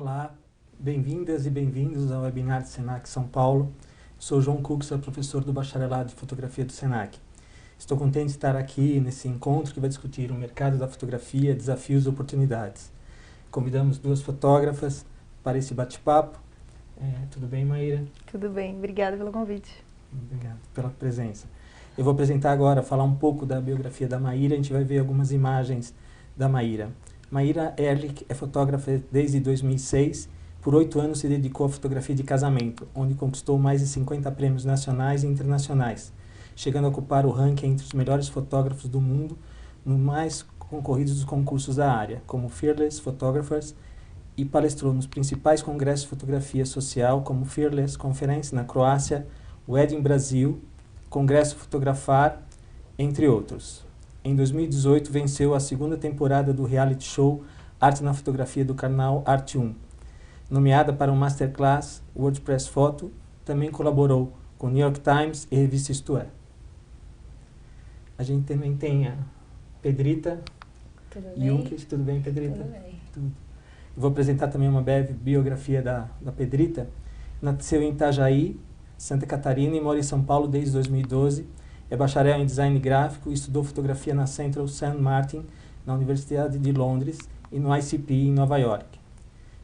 Olá, bem-vindas e bem-vindos ao webinar do Senac São Paulo. Sou João Cuxa, professor do Bacharelado de Fotografia do Senac. Estou contente de estar aqui nesse encontro que vai discutir o mercado da fotografia, desafios e oportunidades. Convidamos duas fotógrafas para esse bate-papo. Tudo bem, Maíra? Tudo bem, obrigada pelo convite. Obrigado pela presença. Eu vou apresentar agora, falar um pouco da biografia da Maíra. A gente vai ver algumas imagens da Maíra. Maíra Ehrlich é fotógrafa desde 2006. Por 8 anos se dedicou à fotografia de casamento, onde conquistou mais de 50 prêmios nacionais e internacionais, chegando a ocupar o ranking entre os melhores fotógrafos do mundo nos mais concorridos dos concursos da área, como Fearless Photographers, e palestrou nos principais congressos de fotografia social, como Fearless Conference na Croácia, Wedding Brasil, Congresso Fotografar, entre outros. Em 2018, venceu a segunda temporada do reality show Arte na Fotografia do canal Arte 1. Nomeada para um Masterclass WordPress Photo, também colaborou com o New York Times e revista Isto É. A gente também tem a Pedrita Junques. Tudo bem, Pedrita? Tudo bem. Tudo. Vou apresentar também uma breve biografia da Pedrita. Nasceu em Itajaí, Santa Catarina, e mora em São Paulo desde 2012. É bacharel em design gráfico e estudou fotografia na Central Saint Martin, na Universidade de Londres, e no ICP, em Nova York.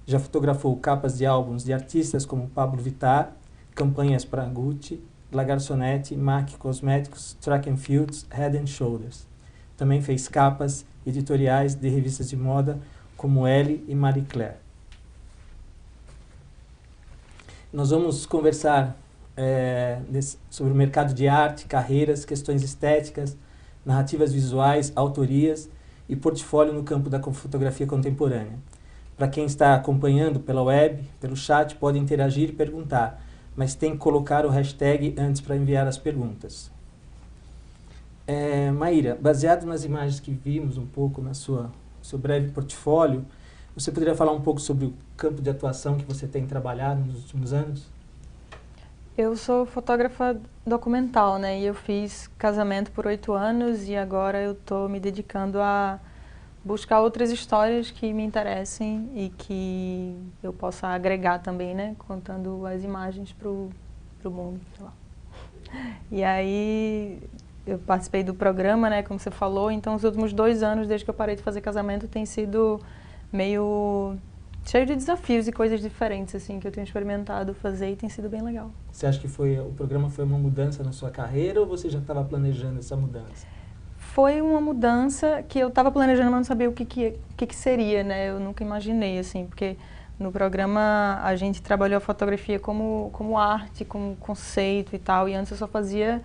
Já fotografou capas de álbuns de artistas como Pablo Vittar, campanhas para Gucci, La Garçonnette, MAC Cosméticos, Track and Fields, Head and Shoulders. Também fez capas editoriais de revistas de moda como Elle e Marie Claire. Nós vamos conversar sobre o mercado de arte, carreiras, questões estéticas, narrativas visuais, autorias e portfólio no campo da fotografia contemporânea. Para quem está acompanhando pela web, pelo chat, pode interagir e perguntar, mas tem que colocar o hashtag antes para enviar as perguntas. Maíra, baseado nas imagens que vimos um pouco na seu breve portfólio, você poderia falar um pouco sobre o campo de atuação que você tem trabalhado nos últimos anos? Eu sou fotógrafa documental, né? E eu fiz casamento por 8 anos e agora eu estou me dedicando a buscar outras histórias que me interessem e que eu possa agregar também, né? Contando as imagens pro mundo, sei lá. E aí eu participei do programa, né? Como você falou, então os últimos 2 anos, desde que eu parei de fazer casamento, tem sido meio cheio de desafios e coisas diferentes, assim, que eu tenho experimentado fazer e tem sido bem legal. Você acha que o programa foi uma mudança na sua carreira ou você já estava planejando essa mudança? Foi uma mudança que eu estava planejando, mas não sabia o que seria, né? Eu nunca imaginei, assim, porque no programa a gente trabalhou a fotografia como arte, como conceito e tal, e antes eu só fazia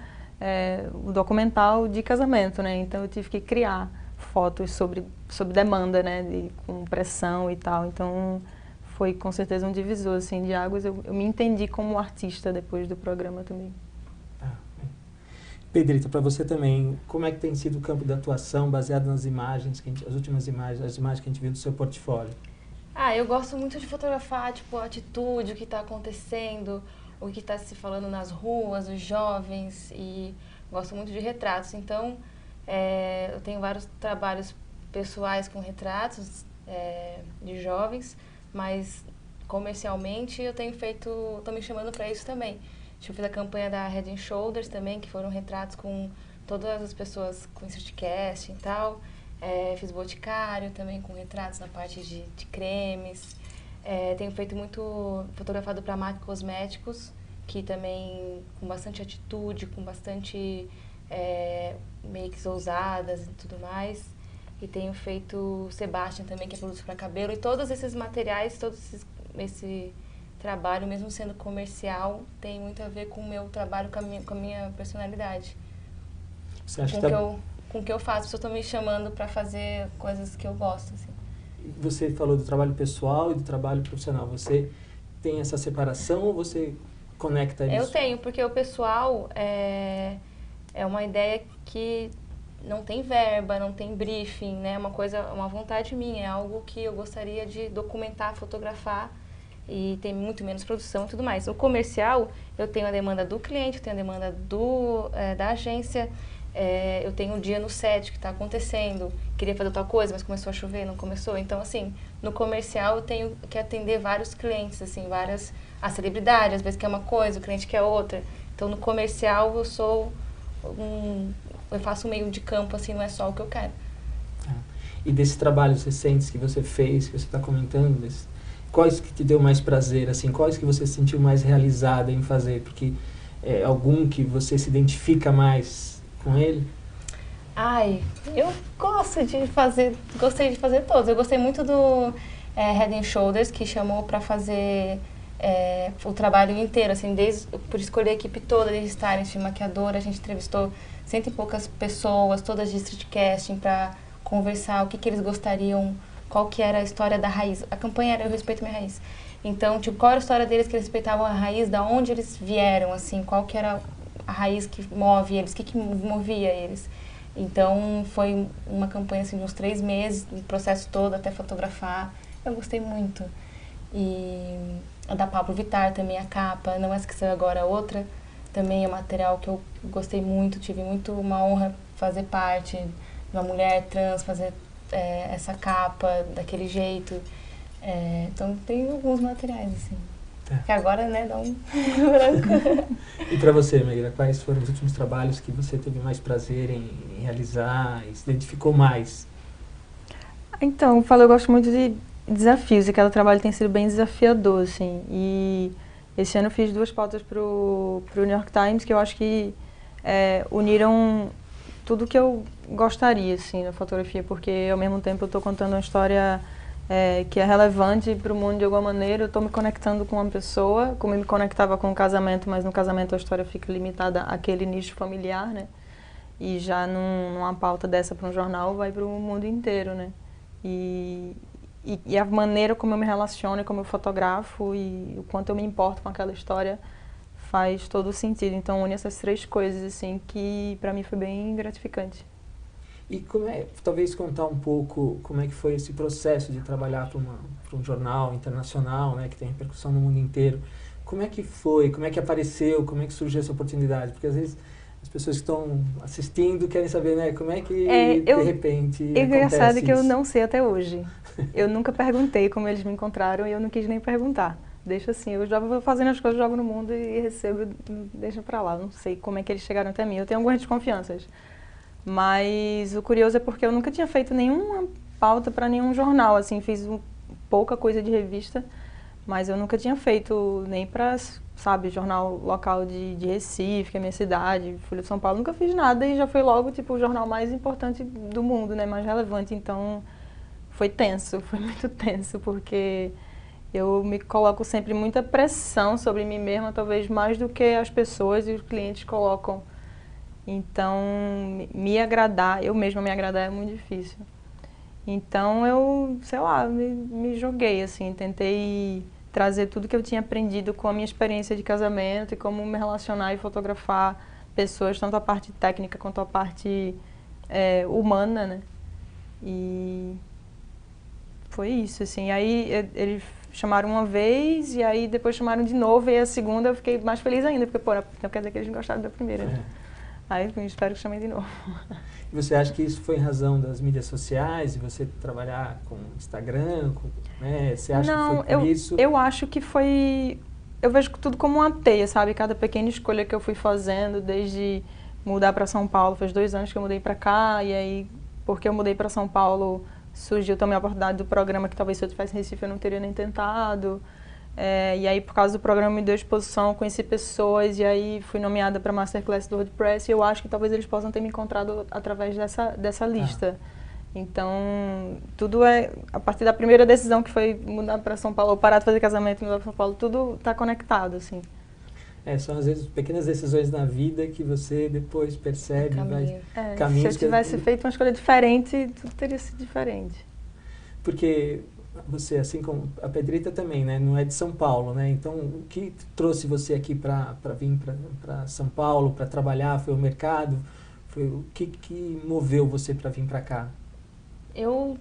o documental de casamento, né? Então eu tive que criar fotos sob demanda, né, com pressão e tal, então foi com certeza um divisor, assim, de águas. Eu me entendi como artista depois do programa também. Pedrita, para você também, como é que tem sido o campo de atuação baseado nas imagens, as últimas imagens, as imagens que a gente viu do seu portfólio? Eu gosto muito de fotografar, tipo, a atitude, o que está acontecendo, o que está se falando nas ruas, os jovens, e gosto muito de retratos, então eu tenho vários trabalhos pessoais com retratos de jovens, mas comercialmente eu tenho feito, estou me chamando para isso também. Eu fiz a campanha da Head and Shoulders também, que foram retratos com todas as pessoas com insert casting e tal. Fiz Boticário também com retratos na parte de cremes. Tenho feito muito fotografado para MAC Cosméticos, que também com bastante atitude, com bastante makes ousadas e tudo mais. E tenho feito Sebastian também, que é produto para cabelo. E todos esses materiais, esse trabalho, mesmo sendo comercial, tem muito a ver com o meu trabalho, com a minha personalidade. Você acha com o que eu faço. As pessoas estão me chamando para fazer coisas que eu gosto, assim. Você falou do trabalho pessoal e do trabalho profissional. Você tem essa separação ou você conecta isso? Eu tenho, porque o pessoal é uma ideia que não tem verba, não tem briefing, né? Uma vontade minha, é algo que eu gostaria de documentar, fotografar, e tem muito menos produção e tudo mais. O comercial, eu tenho a demanda do cliente, eu tenho a demanda da agência, eu tenho um dia no set que está acontecendo, queria fazer tal coisa, mas começou a chover, não começou. Então, assim, no comercial eu tenho que atender vários clientes, assim, a celebridade, às vezes quer uma coisa, o cliente quer outra. Então, no comercial eu faço um meio de campo, assim, não é só o que eu quero. E desses trabalhos recentes que você fez, que você está comentando, quais que te deu mais prazer, assim, quais que você se sentiu mais realizada em fazer? Porque algum que você se identifica mais com ele? Ai, eu gostei de fazer todos. Eu gostei muito do Head and Shoulders, que chamou para fazer o trabalho inteiro, assim, por escolher a equipe toda, desde stylist, maquiadora, a gente entrevistou 100 e poucas pessoas, todas de street casting, para conversar o que eles gostariam, qual que era a história da raiz. A campanha era Eu Respeito Minha Raiz. Então, tipo, qual era a história deles, que eles respeitavam a raiz, da onde eles vieram, assim, qual que era a raiz que move eles, o que movia eles. Então, foi uma campanha, assim, de uns 3 meses, o processo todo, até fotografar. Eu gostei muito. E a da Pablo Vittar também, a capa, não essa que saiu agora, a outra, também é um material que eu gostei muito, tive uma honra fazer parte de uma mulher trans, fazer essa capa daquele jeito. Então, tem alguns materiais, assim. Que agora, né, dá um branco. E para você, Maíra, quais foram os últimos trabalhos que você teve mais prazer em realizar e se identificou mais? Então, eu gosto muito de desafios, e cada trabalho tem sido bem desafiador, assim. E esse ano eu fiz 2 pautas pro New York Times, que eu acho que uniram tudo que eu gostaria, assim, na fotografia, porque ao mesmo tempo eu estou contando uma história que é relevante para o mundo de alguma maneira. Eu estou me conectando com uma pessoa, como eu me conectava com o casamento, mas no casamento a história fica limitada àquele nicho familiar, né? E já numa pauta dessa para um jornal vai para o mundo inteiro, né? E a maneira como eu me relaciono, como eu fotografo e o quanto eu me importo com aquela história faz todo sentido. Então une essas 3 coisas, assim, que para mim foi bem gratificante. E talvez contar um pouco como é que foi esse processo de trabalhar para um jornal internacional, né, que tem repercussão no mundo inteiro. Como é que foi? Como é que apareceu? Como é que surgiu essa oportunidade? Porque às vezes as pessoas que estão assistindo querem saber, né, como é que de repente é engraçado que eu isso? não sei até hoje. Eu nunca perguntei como eles me encontraram e eu não quis nem perguntar. Deixa assim, eu já vou fazendo as coisas, jogo no mundo e recebo, deixa pra lá. Não sei como é que eles chegaram até mim. Eu tenho algumas desconfianças. Mas o curioso é porque eu nunca tinha feito nenhuma pauta para nenhum jornal, assim, fiz pouca coisa de revista, mas eu nunca tinha feito nem para, sabe, jornal local de Recife, que é a minha cidade, Folha de São Paulo, nunca fiz nada e já foi logo, tipo, o jornal mais importante do mundo, né, mais relevante. Então foi tenso, foi muito tenso, porque eu me coloco sempre muita pressão sobre mim mesma, talvez mais do que as pessoas e os clientes colocam. Então, eu mesma me agradar é muito difícil. Então, eu, sei lá, me joguei, assim, tentei trazer tudo que eu tinha aprendido com a minha experiência de casamento e como me relacionar e fotografar pessoas, tanto a parte técnica quanto a parte humana, né? E foi isso, assim. Aí, eles chamaram uma vez e aí depois chamaram de novo e a segunda eu fiquei mais feliz ainda, porque, pô, então quer dizer que eles gostaram da primeira, né? Aí eu espero que chamem de novo. E você acha que isso foi em razão das mídias sociais, de você trabalhar com Instagram, né? Você acha que foi por isso? Eu acho que foi... Eu vejo tudo como uma teia, sabe? Cada pequena escolha que eu fui fazendo, desde mudar para São Paulo, faz 2 anos que eu mudei para cá, e aí, porque eu mudei para São Paulo, surgiu também a oportunidade do programa que talvez se eu tivesse em Recife eu não teria nem tentado. E aí, por causa do programa, me deu exposição, conheci pessoas e aí fui nomeada para Masterclass do WordPress e eu acho que talvez eles possam ter me encontrado através dessa lista. Então, tudo a partir da primeira decisão que foi mudar para São Paulo, ou parar de fazer casamento e mudar para São Paulo, tudo está conectado, assim. São às vezes pequenas decisões na vida que você depois percebe, se eu tivesse feito uma escolha diferente, tudo teria sido diferente. Porque você, assim como a Pedrita também, né, não é de São Paulo, né? Então, o que trouxe você aqui para vir para São Paulo, para trabalhar? Foi o mercado? Foi o que moveu você para vir para cá? Eu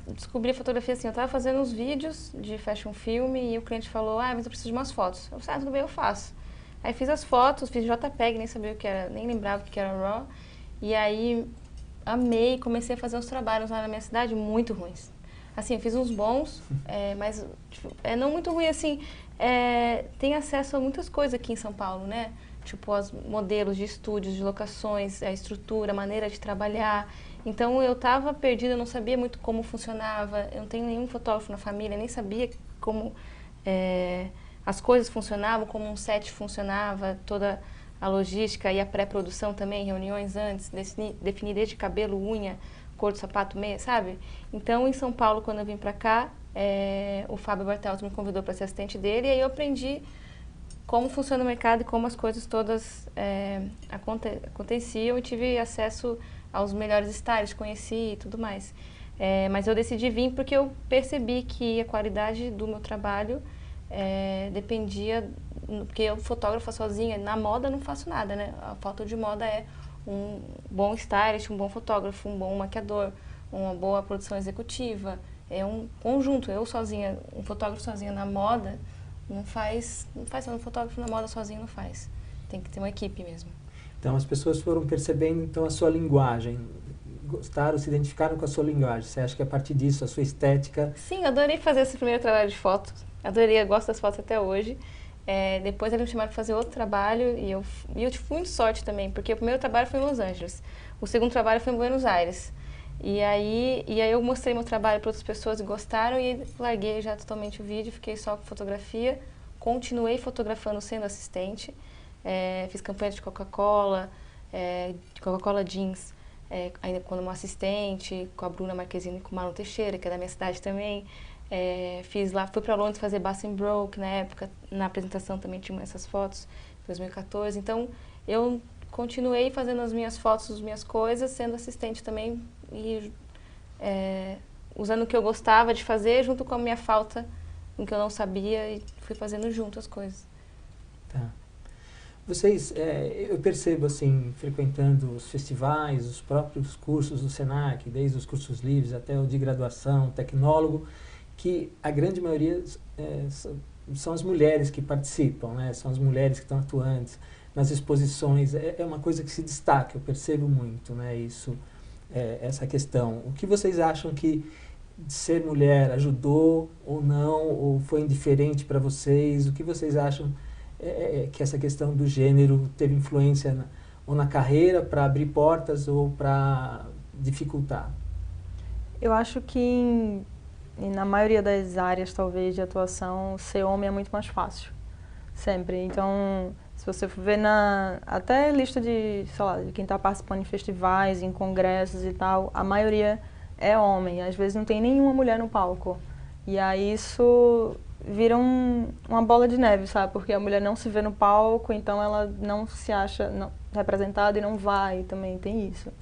descobri a fotografia assim, eu estava fazendo uns vídeos de fashion film e o cliente falou, mas eu preciso de umas fotos. Eu falei, tudo bem, eu faço. Aí fiz as fotos, fiz JPEG, nem sabia o que era, nem lembrava o que era RAW. E aí, amei, comecei a fazer uns trabalhos lá na minha cidade muito ruins. Assim, eu fiz uns bons, mas tipo, não muito ruim, assim, tem acesso a muitas coisas aqui em São Paulo, né? Tipo, os modelos de estúdios, de locações, a estrutura, a maneira de trabalhar. Então, eu estava perdida, eu não sabia muito como funcionava, eu não tenho nenhum fotógrafo na família, nem sabia como as coisas funcionavam, como um set funcionava, toda a logística e a pré-produção também, reuniões antes, definir desde cabelo, unha, cor do sapato, meia, sabe? Então, em São Paulo, quando eu vim pra cá, o Fábio Bartelt me convidou para ser assistente dele, e aí eu aprendi como funciona o mercado e como as coisas todas aconteciam, e tive acesso aos melhores stylists, conheci e tudo mais. Mas eu decidi vir porque eu percebi que a qualidade do meu trabalho dependia, porque eu fotógrafa sozinha, na moda não faço nada, né? A falta de moda é um bom stylist, um bom fotógrafo, um bom maquiador, uma boa produção executiva, é um conjunto. Eu sozinha, um fotógrafo sozinho na moda, não faz, um fotógrafo na moda sozinho não faz. Tem que ter uma equipe mesmo. Então as pessoas foram percebendo então a sua linguagem, gostaram, se identificaram com a sua linguagem. Você acha que a partir disso, a sua estética... Sim, adorei fazer esse primeiro trabalho de fotos, adorei, eu gosto das fotos até hoje. Depois eles me chamaram para fazer outro trabalho e eu tive muita sorte também, porque o primeiro trabalho foi em Los Angeles, o segundo trabalho foi em Buenos Aires. E aí eu mostrei meu trabalho para outras pessoas e gostaram, e larguei já totalmente o vídeo, fiquei só com fotografia, continuei fotografando sendo assistente, fiz campanha de Coca-Cola, de Coca-Cola Jeans, ainda como assistente, com a Bruna Marquezine e com o Marlon Teixeira, que é da minha cidade também. Fiz lá, fui para Londres fazer Bass Broke na época, na apresentação também tinha essas fotos, em 2014. Então, eu continuei fazendo as minhas fotos, as minhas coisas, sendo assistente também e usando o que eu gostava de fazer junto com a minha falta, o que eu não sabia, e fui fazendo junto as coisas. Tá. Vocês, eu percebo assim, frequentando os festivais, os próprios cursos do Senac, desde os cursos livres até o de graduação, tecnólogo, que a grande maioria são as mulheres que participam, né? São as mulheres que estão atuantes nas exposições. É uma coisa que se destaca, eu percebo muito, né? Isso, essa questão. O que vocês acham que ser mulher ajudou ou não, ou foi indiferente para vocês? O que vocês acham que essa questão do gênero teve influência ou na carreira para abrir portas ou para dificultar? Eu acho que na maioria das áreas, talvez, de atuação, ser homem é muito mais fácil, sempre. Então, se você for ver até lista de, sei lá, de quem está participando em festivais, em congressos e tal, a maioria é homem. Às vezes não tem nenhuma mulher no palco. E aí isso vira uma bola de neve, sabe? Porque a mulher não se vê no palco, então ela não se acha representada e não vai, também tem isso.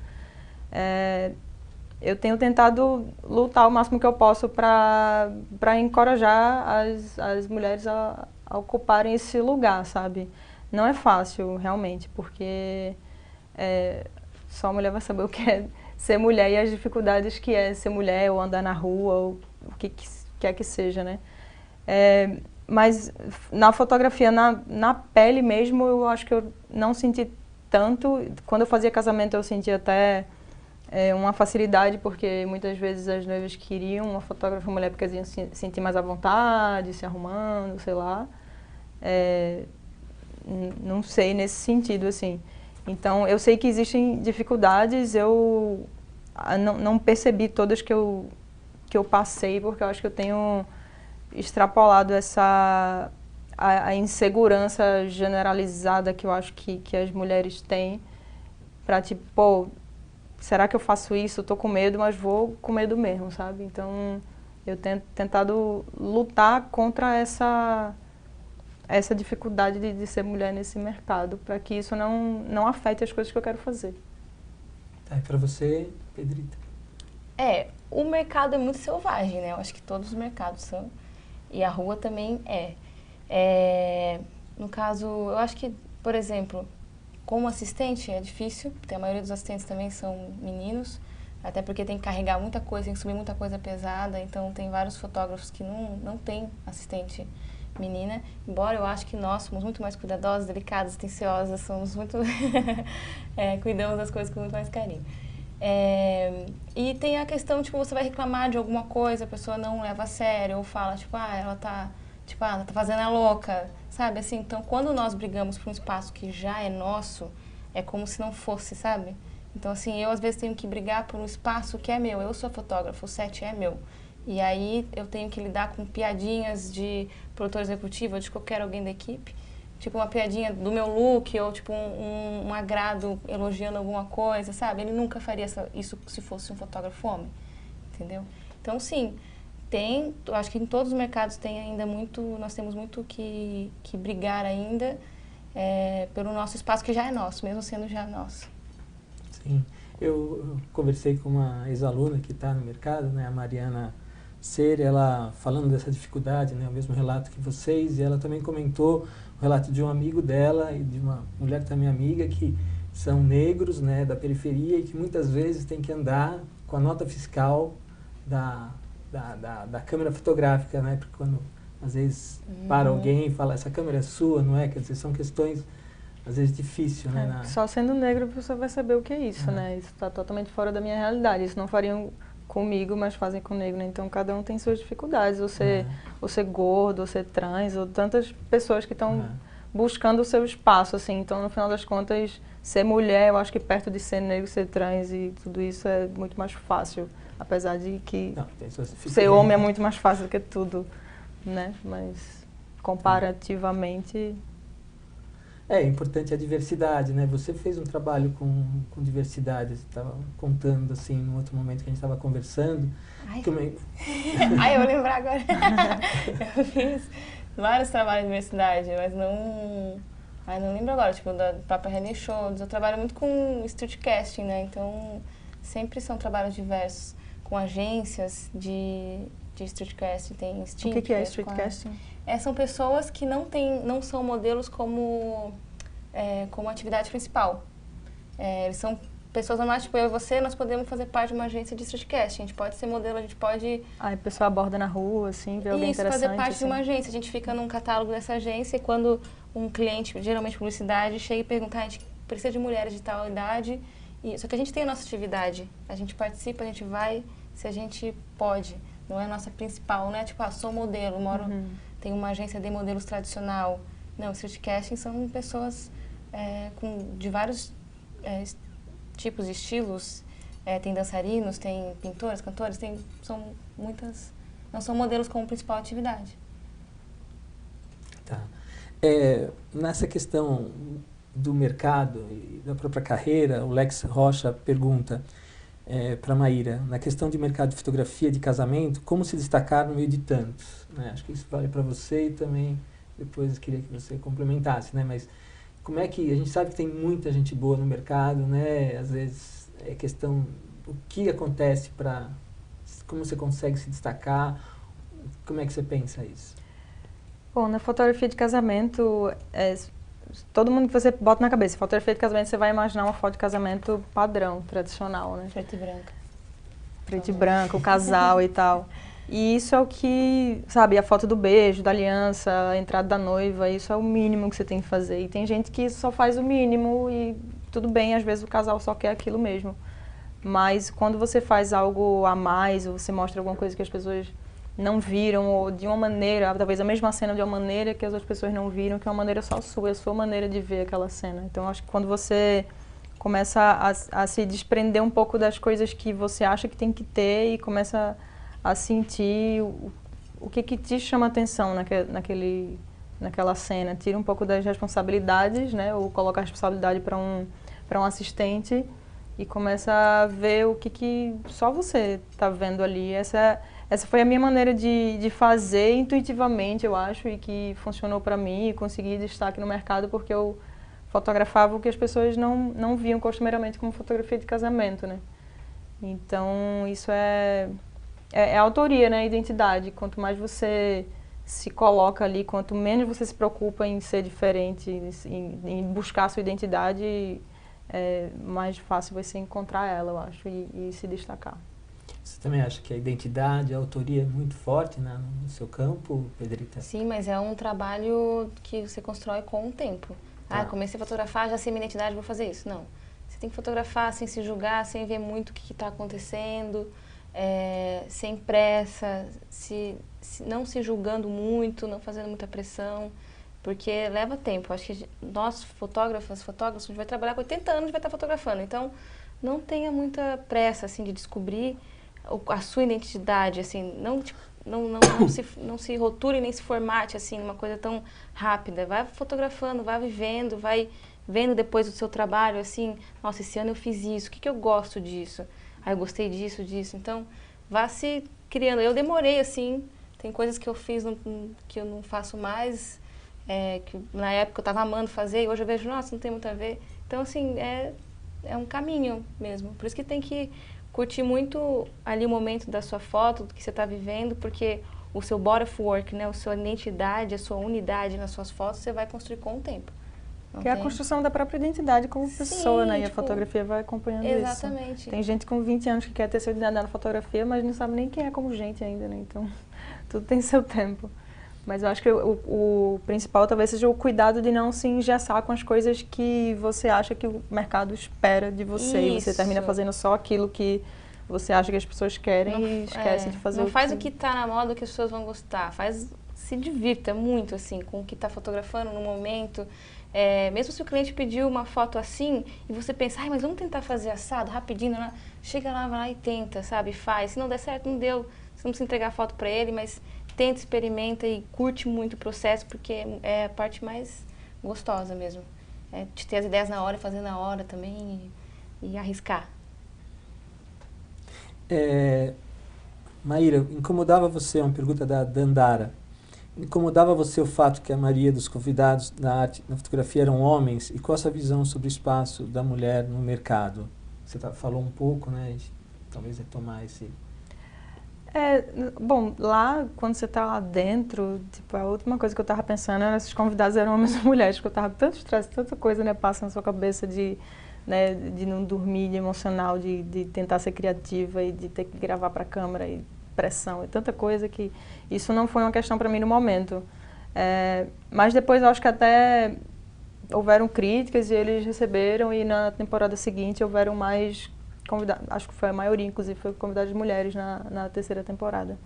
Eu tenho tentado lutar o máximo que eu posso para encorajar as mulheres a ocuparem esse lugar, sabe? Não é fácil, realmente, porque só a mulher vai saber o que é ser mulher e as dificuldades que é ser mulher, ou andar na rua, ou o que quer que seja, né? Mas na fotografia, na pele mesmo, eu acho que eu não senti tanto. Quando eu fazia casamento, eu sentia até uma facilidade, porque muitas vezes as noivas queriam uma fotógrafa mulher porque elas iam se sentir mais à vontade, se arrumando, sei lá. Não sei, nesse sentido, assim. Então, eu sei que existem dificuldades, eu não percebi todas que eu passei, porque eu acho que eu tenho extrapolado a insegurança generalizada que eu acho que as mulheres têm, para tipo, pô, será que eu faço isso? Eu tô com medo, mas vou com medo mesmo, sabe? Então, eu tenho tentado lutar contra essa dificuldade de ser mulher nesse mercado, para que isso não afete as coisas que eu quero fazer. Tá, e para você, Pedrita? O mercado é muito selvagem, né? Eu acho que todos os mercados são, e a rua também é. No caso, eu acho que, por exemplo, como assistente é difícil, porque a maioria dos assistentes também são meninos, até porque tem que carregar muita coisa, tem que subir muita coisa pesada, então tem vários fotógrafos que não tem assistente menina, embora eu acho que nós somos muito mais cuidadosas, delicadas, atenciosas, somos muito... cuidamos das coisas com muito mais carinho. E tem a questão, tipo, você vai reclamar de alguma coisa, a pessoa não leva a sério, ou fala, tipo, ela tá fazendo a louca, sabe? Assim, então, quando nós brigamos por um espaço que já é nosso, é como se não fosse, sabe? Então, assim, eu às vezes tenho que brigar por um espaço que é meu, eu sou fotógrafa, o set é meu. E aí eu tenho que lidar com piadinhas de produtor executivo, ou de qualquer alguém da equipe, tipo uma piadinha do meu look, ou tipo um agrado elogiando alguma coisa, sabe? Ele nunca faria isso se fosse um fotógrafo homem, entendeu? Então, sim, eu acho que em todos os mercados nós temos muito que brigar ainda pelo nosso espaço, que já é nosso, mesmo sendo já nosso. Sim, eu conversei com uma ex-aluna que está no mercado, né, a Mariana Ser, ela falando dessa dificuldade, né, o mesmo relato que vocês, e ela também comentou o relato de um amigo dela e de uma mulher também amiga, que são negros, né, da periferia e que muitas vezes tem que andar com a nota fiscal da câmera fotográfica, né, porque quando às vezes para alguém e fala, essa câmera é sua, não é? Quer dizer, são questões às vezes difícil, né? Só sendo negro você vai saber o que é isso, né? Isso está totalmente fora da minha realidade. Isso não fariam comigo, mas fazem com o negro, né? Então cada um tem suas dificuldades. Ou ser gordo, ou ser trans, ou tantas pessoas que estão buscando o seu espaço, assim. Então, no final das contas, ser mulher, eu acho que perto de ser negro, ser trans e tudo isso é muito mais fácil. Apesar de que ser homem é muito mais fácil do que tudo, né? Mas comparativamente... É importante a diversidade, né? Você fez um trabalho com diversidade, você estava contando, assim, num outro momento que a gente estava conversando. Eu vou lembrar agora. Eu fiz vários trabalhos de diversidade, mas não lembro agora, tipo, da própria René Shows. Eu trabalho muito com street casting, né? Então, sempre são trabalhos diversos, com agências de street casting, tem Steam. O que é street casting? São pessoas que não são modelos como atividade principal. Eles são pessoas normais, tipo eu e você, nós podemos fazer parte de uma agência de street casting. A gente pode ser modelo, a gente pode... a pessoa aborda na rua, assim, vê alguém interessante. Fazer parte assim. de uma agência. A gente fica num catálogo dessa agência e quando um cliente, geralmente publicidade, chega e pergunta, a gente precisa de mulheres de tal idade, só que a gente tem a nossa atividade. A gente participa, a gente vai, se a gente pode. Não é a nossa principal, não é tipo, sou modelo, tem uma agência de modelos tradicional. Não, street casting são pessoas de vários tipos de estilos. Tem dançarinos, tem pintores, cantores, são muitas... Não são modelos como principal atividade. Tá. Nessa questão do mercado e da própria carreira, o Lex Rocha pergunta para a Maíra, na questão de mercado de fotografia de casamento, como se destacar no meio de tantos? Né? Acho que isso vale para você e também depois queria que você complementasse, né? Mas como é que a gente sabe que tem muita gente boa no mercado, né? Às vezes é questão o que acontece para como você consegue se destacar, como é que você pensa isso? Bom, na fotografia de casamento, todo mundo que você bota na cabeça, fotografia de casamento, você vai imaginar uma foto de casamento padrão, tradicional, né? Preto e branco. Preto e branco, o casal e tal. E isso é o que, sabe, a foto do beijo, da aliança, a entrada da noiva, isso é o mínimo que você tem que fazer. E tem gente que só faz o mínimo e tudo bem, às vezes o casal só quer aquilo mesmo. Mas quando você faz algo a mais, ou você mostra alguma coisa que as pessoas não viram, ou de uma maneira, talvez a mesma cena de uma maneira que as outras pessoas não viram, que é uma maneira só sua, é a sua maneira de ver aquela cena. Então, acho que quando você começa a se desprender um pouco das coisas que você acha que tem que ter e começa a sentir o que te chama atenção naquela cena. Tira um pouco das responsabilidades, né, ou coloca a responsabilidade para um assistente e começa a ver o que só você está vendo ali. Essa foi a minha maneira de fazer intuitivamente, eu acho, e que funcionou para mim e consegui destaque no mercado porque eu fotografava o que as pessoas não viam costumeiramente como fotografia de casamento, né? Então, isso é autoria, né? Identidade. Quanto mais você se coloca ali, quanto menos você se preocupa em ser diferente, em buscar a sua identidade, mais fácil vai ser encontrar ela, eu acho, e se destacar. Você também acha que a identidade, a autoria é muito forte no seu campo, Pedrita? Sim, mas é um trabalho que você constrói com o tempo. Ah, comecei a fotografar, já sei minha identidade, vou fazer isso. Não. Você tem que fotografar sem se julgar, sem ver muito o que está acontecendo, sem pressa, não se julgando muito, não fazendo muita pressão, porque leva tempo. Acho que nós, fotógrafos, a gente vai trabalhar com 80 anos e vai estar fotografando. Então, não tenha muita pressa, assim, de descobrir a sua identidade, assim, não se rotule nem se formate, assim, numa coisa tão rápida. Vai fotografando, vai vivendo, vai vendo depois do seu trabalho, assim, nossa, esse ano eu fiz isso, o que eu gosto disso? Ah, eu gostei disso. Então, vá se criando. Eu demorei, assim, tem coisas que eu fiz que eu não faço mais, que na época eu estava amando fazer, e hoje eu vejo, nossa, não tem muito a ver. Então, assim, é um caminho mesmo. Por isso que tem que curtir muito ali o momento da sua foto, do que você está vivendo, porque o seu body of work, né, a sua identidade, a sua unidade nas suas fotos, você vai construir com o tempo. Que é a construção da própria identidade como pessoa, né? E a fotografia vai acompanhando isso. Exatamente. Tem gente com 20 anos que quer ter sua identidade na fotografia, mas não sabe nem quem é como gente ainda, né? Então, tudo tem seu tempo. Mas eu acho que o principal talvez seja o cuidado de não se engessar com as coisas que você acha que o mercado espera de você. Isso. E você termina fazendo só aquilo que você acha que as pessoas querem e esquece de fazer não faz o que está na moda que as pessoas vão gostar. Se divirta muito, assim, com o que está fotografando no momento. Mesmo se o cliente pediu uma foto assim e você pensa, mas vamos tentar fazer assado rapidinho, né? Chega lá, vai lá e tenta, sabe? Faz. Se não der certo, não deu. Você não precisa entregar a foto para ele, mas tenta, experimenta e curte muito o processo, porque é a parte mais gostosa mesmo. De ter as ideias na hora e fazer na hora também e arriscar. Maíra, incomodava você, uma pergunta da Dandara, incomodava você o fato que a maioria dos convidados na fotografia eram homens? E qual a sua visão sobre o espaço da mulher no mercado? Você falou um pouco, né? Talvez retomar esse... Bom, lá, quando você está lá dentro, tipo, a última coisa que eu estava pensando era se os convidados eram homens ou mulheres, porque eu estava tanto estresse, tanta coisa, né, passa na sua cabeça de não dormir, de emocional, de tentar ser criativa e de ter que gravar para a câmera e pressão e tanta coisa que isso não foi uma questão para mim no momento. Mas depois eu acho que até houveram críticas e eles receberam, e na temporada seguinte houveram mais convidados, acho que foi a maioria, inclusive foi convidados de mulheres na terceira temporada.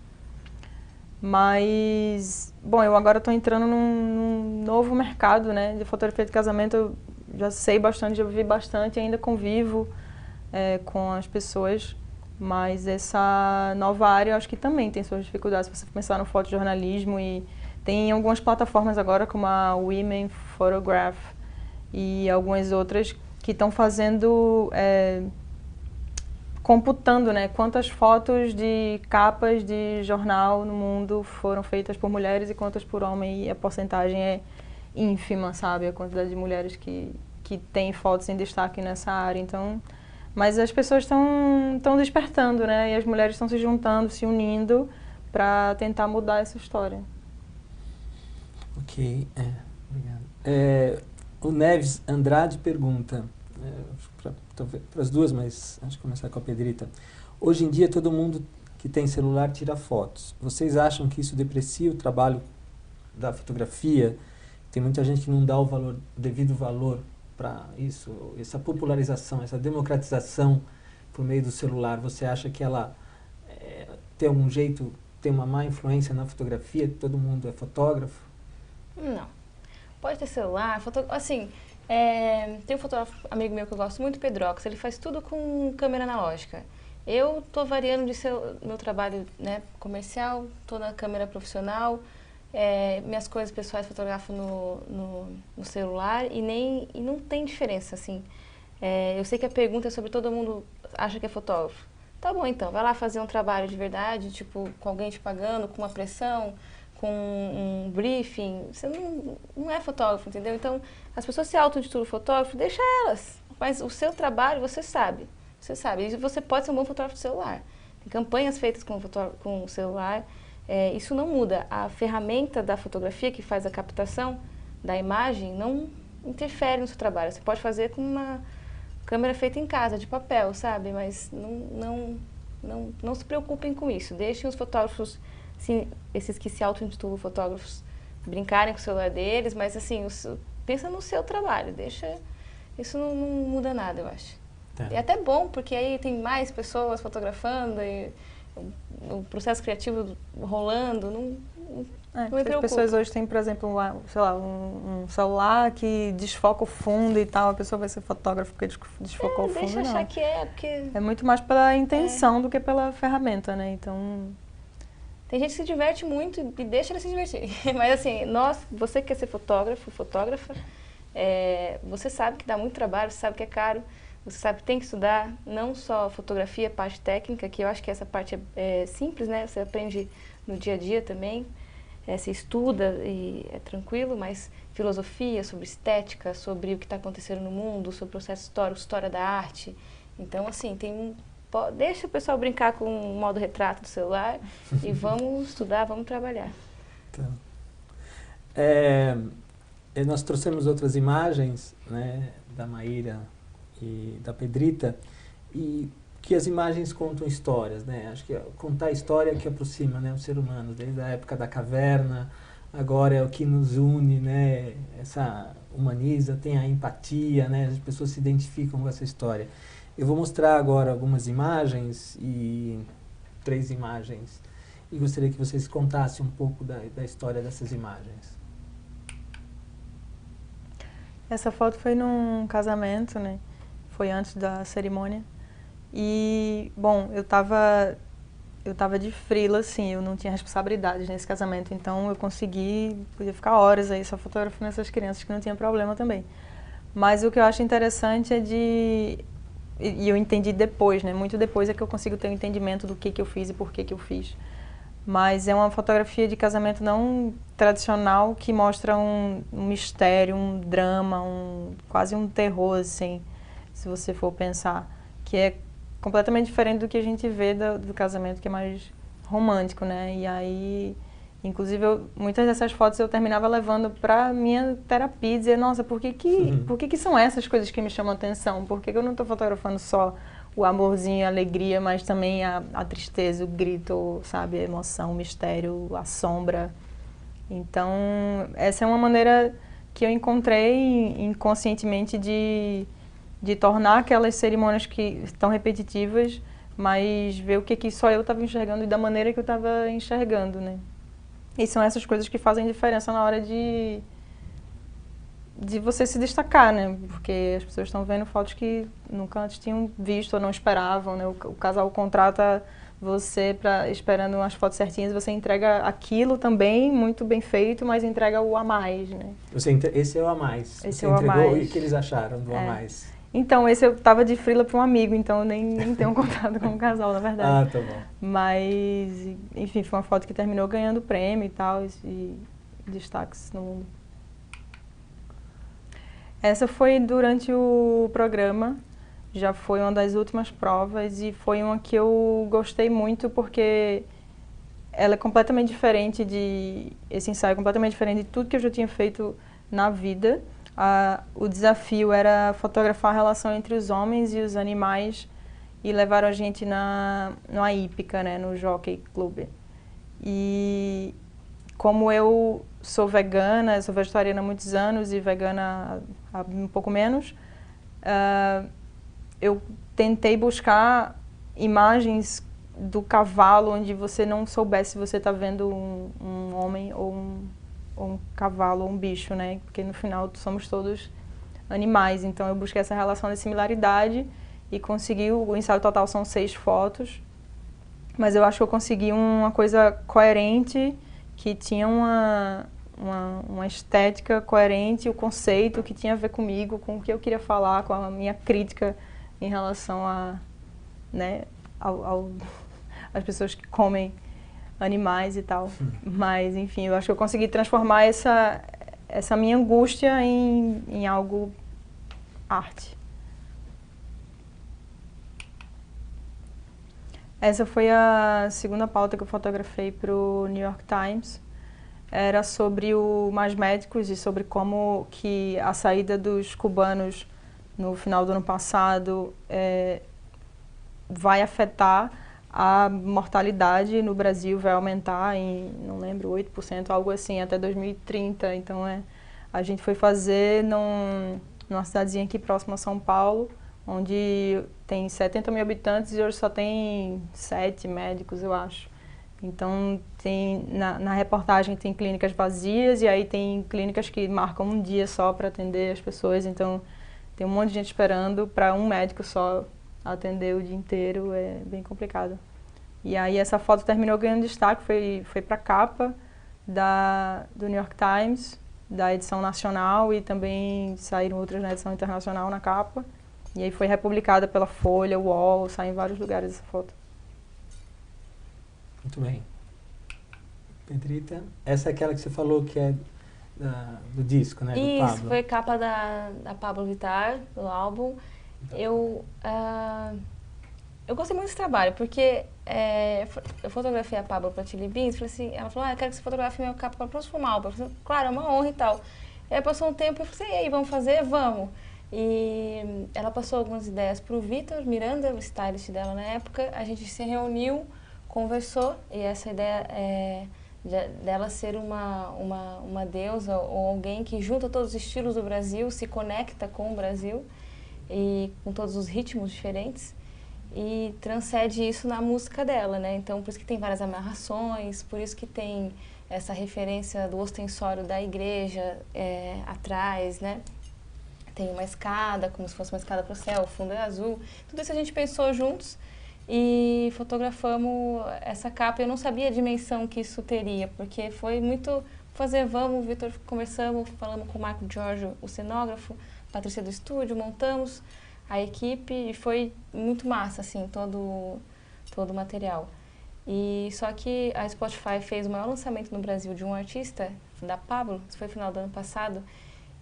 Mas, bom, eu agora estou entrando num novo mercado, né, de fotografia de casamento. Eu já sei bastante, já vivi bastante, ainda convivo com as pessoas, mas essa nova área eu acho que também tem suas dificuldades. Se você pensar no fotojornalismo, e tem algumas plataformas agora como a Women Photograph e algumas outras que estão fazendo, computando, né, quantas fotos de capas de jornal no mundo foram feitas por mulheres e quantas por homem, e a porcentagem é ínfima, sabe, a quantidade de mulheres que têm fotos em destaque nessa área. Então, mas as pessoas estão despertando, né, e as mulheres estão se juntando, se unindo para tentar mudar essa história. Ok, obrigado. O Neves Andrade pergunta, para as duas, mas antes de começar com a Pedrita. Hoje em dia todo mundo que tem celular tira fotos. Vocês acham que isso deprecia o trabalho da fotografia? Tem muita gente que não dá o devido valor para isso, essa popularização, essa democratização por meio do celular. Você acha que ela tem algum jeito, tem uma má influência na fotografia, que todo mundo é fotógrafo? Não. Pode ter celular, assim, tem um fotógrafo amigo meu que eu gosto muito, Pedrox, ele faz tudo com câmera analógica. Eu estou variando de meu trabalho, né, comercial, estou na câmera profissional, minhas coisas pessoais fotografo no celular e não tem diferença, assim. Eu sei que a pergunta é sobre todo mundo acha que é fotógrafo. Tá bom, então, vai lá fazer um trabalho de verdade, tipo, com alguém te pagando, com uma pressão, com um briefing. Você não é fotógrafo, entendeu? Então, as pessoas se auto-intitulam fotógrafo, deixa elas. Mas o seu trabalho, você sabe. Você sabe. E você pode ser um bom fotógrafo de celular. Tem campanhas feitas com o celular. Isso não muda. A ferramenta da fotografia que faz a captação da imagem não interfere no seu trabalho. Você pode fazer com uma câmera feita em casa, de papel, sabe? Mas não se preocupem com isso. Deixem os fotógrafos, assim, esses que se auto-intitulam fotógrafos, brincarem com o celular deles, mas assim, pensa no seu trabalho, deixa... Isso não muda nada, eu acho. Tá. É até bom, porque aí tem mais pessoas fotografando e o processo criativo rolando, não me preocupa. As pessoas hoje têm, por exemplo, sei lá, um celular que desfoca o fundo e tal, a pessoa vai ser fotógrafa porque desfocou o fundo, deixa não. achar que porque... É muito mais pela intenção do que pela ferramenta, né? Então... Tem gente que se diverte muito e deixa ele se divertir. Mas assim, você que quer ser fotógrafo, fotógrafa, você sabe que dá muito trabalho, você sabe que é caro, você sabe que tem que estudar, não só fotografia, parte técnica, que eu acho que essa parte é simples, né? Você aprende no dia a dia também, se estuda e é tranquilo, mas filosofia, sobre estética, sobre o que está acontecendo no mundo, sobre o processo histórico, história da arte. Então, assim, deixa o pessoal brincar com o modo retrato do celular e vamos estudar, vamos trabalhar. Então, nós trouxemos outras imagens, né, da Maíra e da Pedrita, e que as imagens contam histórias, né? Acho que contar a história é o que aproxima, né, o ser humano, desde a época da caverna, agora é o que nos une, né? Essa humaniza, tem a empatia, né? As pessoas se identificam com essa história. Eu vou mostrar agora algumas imagens, 3 imagens, e gostaria que vocês contassem um pouco da história dessas imagens. Essa foto foi num casamento, né? Foi antes da cerimônia. E, bom, eu tava de frila, assim, eu não tinha responsabilidades nesse casamento, então eu podia ficar horas aí só fotografando essas crianças, que não tinha problema também. Mas o que eu acho interessante e eu entendi depois, né? Muito depois é que eu consigo ter um entendimento do que eu fiz e por que eu fiz. Mas é uma fotografia de casamento não tradicional que mostra um mistério, um drama, quase um terror, assim, se você for pensar, que é completamente diferente do que a gente vê do casamento, que é mais romântico, né? E aí, inclusive, muitas dessas fotos eu terminava levando para minha terapia, dizer, nossa, por que são essas coisas que me chamam a atenção? Por que eu não estou fotografando só o amorzinho, a alegria, mas também a tristeza, o grito, sabe, a emoção, o mistério, a sombra. Então, essa é uma maneira que eu encontrei inconscientemente de tornar aquelas cerimônias que estão repetitivas, mas ver o que só eu estava enxergando e da maneira que eu estava enxergando, né? E são essas coisas que fazem diferença na hora de você se destacar, né? Porque as pessoas estão vendo fotos que nunca antes tinham visto ou não esperavam, né? O casal contrata você esperando umas fotos certinhas, você entrega aquilo também, muito bem feito, mas entrega o a mais, né? Esse é o a mais. Esse você é o a entregou mais. E o que eles acharam do a mais? Então, esse eu estava de frila para um amigo, então eu nem tenho contato com o casal, na verdade. Tá bom. Mas, enfim, foi uma foto que terminou ganhando prêmio e tal, e destaques no mundo. Essa foi durante o programa, já foi uma das últimas provas e foi uma que eu gostei muito porque ela é completamente diferente esse ensaio é completamente diferente de tudo que eu já tinha feito na vida. O desafio era fotografar a relação entre os homens e os animais e levaram a gente numa hípica, né, no Jockey Club. E como eu sou vegana, sou vegetariana há muitos anos e vegana há um pouco menos, eu tentei buscar imagens do cavalo onde você não soubesse se você está vendo um homem ou um cavalo ou um bicho, né? Porque no final somos todos animais, então eu busquei essa relação de similaridade e consegui, o ensaio total são 6 fotos, mas eu acho que eu consegui uma coisa coerente, que tinha uma estética coerente, o conceito que tinha a ver comigo, com o que eu queria falar, com a minha crítica em relação né, às pessoas que comem animais e tal. Mas, enfim, eu acho que eu consegui transformar essa minha angústia em algo arte. Essa foi a segunda pauta que eu fotografei para o New York Times. Era sobre o Mais Médicos e sobre como que a saída dos cubanos no final do ano passado vai afetar a mortalidade no Brasil vai aumentar em, não lembro, 8%, algo assim, até 2030. Então, a gente foi fazer numa cidadezinha aqui próxima a São Paulo, onde tem 70 mil habitantes e hoje só tem 7 médicos, eu acho. Então, na reportagem tem clínicas vazias e aí tem clínicas que marcam um dia só para atender as pessoas. Então, tem um monte de gente esperando para um médico só atender o dia inteiro, é bem complicado. E aí essa foto terminou ganhando destaque, foi para a capa do New York Times, da edição nacional, e também saíram outras na edição internacional na capa. E aí foi republicada pela Folha, UOL, sai em vários lugares essa foto. Muito bem. Pedrita, essa é aquela que você falou que é do disco, né? Do Pablo. Isso, foi capa da Pablo Vittar, do álbum. Eu gostei muito desse trabalho, porque eu fotografei a Pablo para Chili Beans, falei assim, ela falou, eu quero que você fotografe minha capa para o próximo álbum. Eu falei, claro, é uma honra e tal. E aí passou um tempo, eu falei, e aí, vamos fazer? Vamos. E ela passou algumas ideias para o Vitor Miranda, o stylist dela na época, a gente se reuniu, conversou, e essa ideia dela ser uma deusa ou alguém que junta todos os estilos do Brasil, se conecta com o Brasil e com todos os ritmos diferentes e transcende isso na música dela, né? Então, por isso que tem várias amarrações, por isso que tem essa referência do ostensório da igreja atrás, né? Tem uma escada, como se fosse uma escada para o céu, o fundo é azul. Tudo isso a gente pensou juntos e fotografamos essa capa. Eu não sabia a dimensão que isso teria, porque foi muito vamos, o Vitor conversamos, falamos com o Marco Giorgio, o cenógrafo, Patrícia do estúdio, montamos a equipe e foi muito massa, assim, todo o material. E só que a Spotify fez o maior lançamento no Brasil de um artista, da Pablo, isso foi no final do ano passado,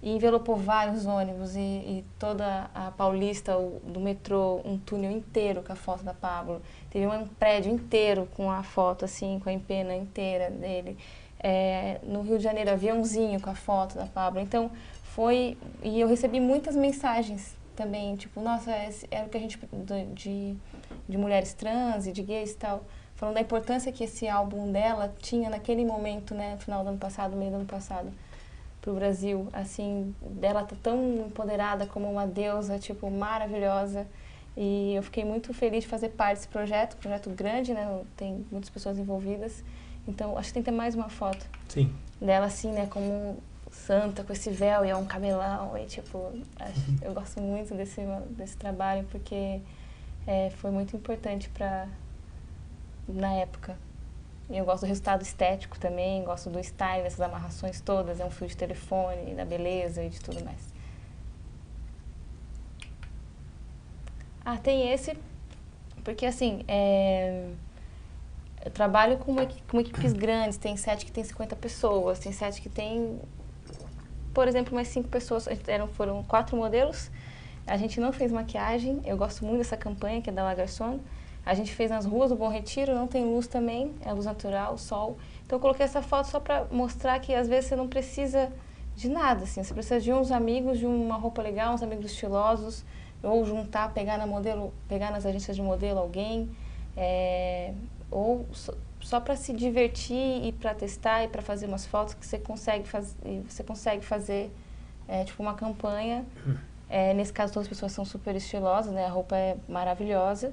e envelopou vários ônibus e toda a Paulista, do metrô, um túnel inteiro com a foto da Pablo. Teve um prédio inteiro com a foto, assim, com a empena inteira dele. No Rio de Janeiro, aviãozinho com a foto da Pablo. Então, e eu recebi muitas mensagens também, tipo, nossa, era o que a gente, de mulheres trans e de gays e tal, falando da importância que esse álbum dela tinha naquele momento, né, no final do ano passado, meio do ano passado, pro Brasil, assim, dela tá tão empoderada como uma deusa, tipo, maravilhosa, e eu fiquei muito feliz de fazer parte desse projeto grande, né, tem muitas pessoas envolvidas, então acho que tem que ter mais uma foto. Sim. Dela, assim, né, como santa, com esse véu e é um camelão, e tipo, eu gosto muito desse trabalho, porque foi muito importante na época. E eu gosto do resultado estético também, gosto do style, dessas amarrações todas, é um fio de telefone, da beleza e de tudo mais. Tem esse, porque assim, eu trabalho com equipes grandes, tem set que tem 50 pessoas, tem set que tem, por exemplo, umas 5 pessoas, foram 4 modelos, a gente não fez maquiagem, eu gosto muito dessa campanha que é da La Garçon. A gente fez nas ruas do Bom Retiro, não tem luz também, é luz natural, sol. Então eu coloquei essa foto só para mostrar que às vezes você não precisa de nada, assim. Você precisa de uns amigos, de uma roupa legal, uns amigos estilosos, ou juntar, pegar nas agências de modelo alguém, ou só para se divertir e para testar e para fazer umas fotos que você consegue fazer tipo uma campanha. Nesse caso todas as pessoas são super estilosas, né? A roupa é maravilhosa.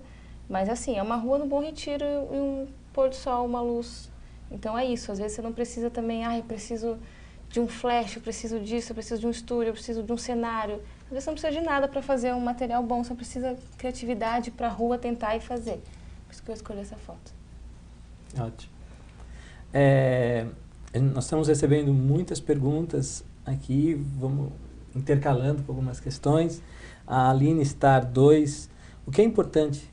Mas assim, é uma rua no Bom Retiro e um pôr do sol, uma luz. Então é isso, às vezes você não precisa também, eu preciso de um flash, eu preciso disso, eu preciso de um estúdio, eu preciso de um cenário. Às vezes você não precisa de nada para fazer um material bom, só precisa criatividade para a rua tentar e fazer. Por isso que eu escolhi essa foto. Ótimo. Nós estamos recebendo muitas perguntas aqui, vamos intercalando com algumas questões. A Aline Star 2, o que é importante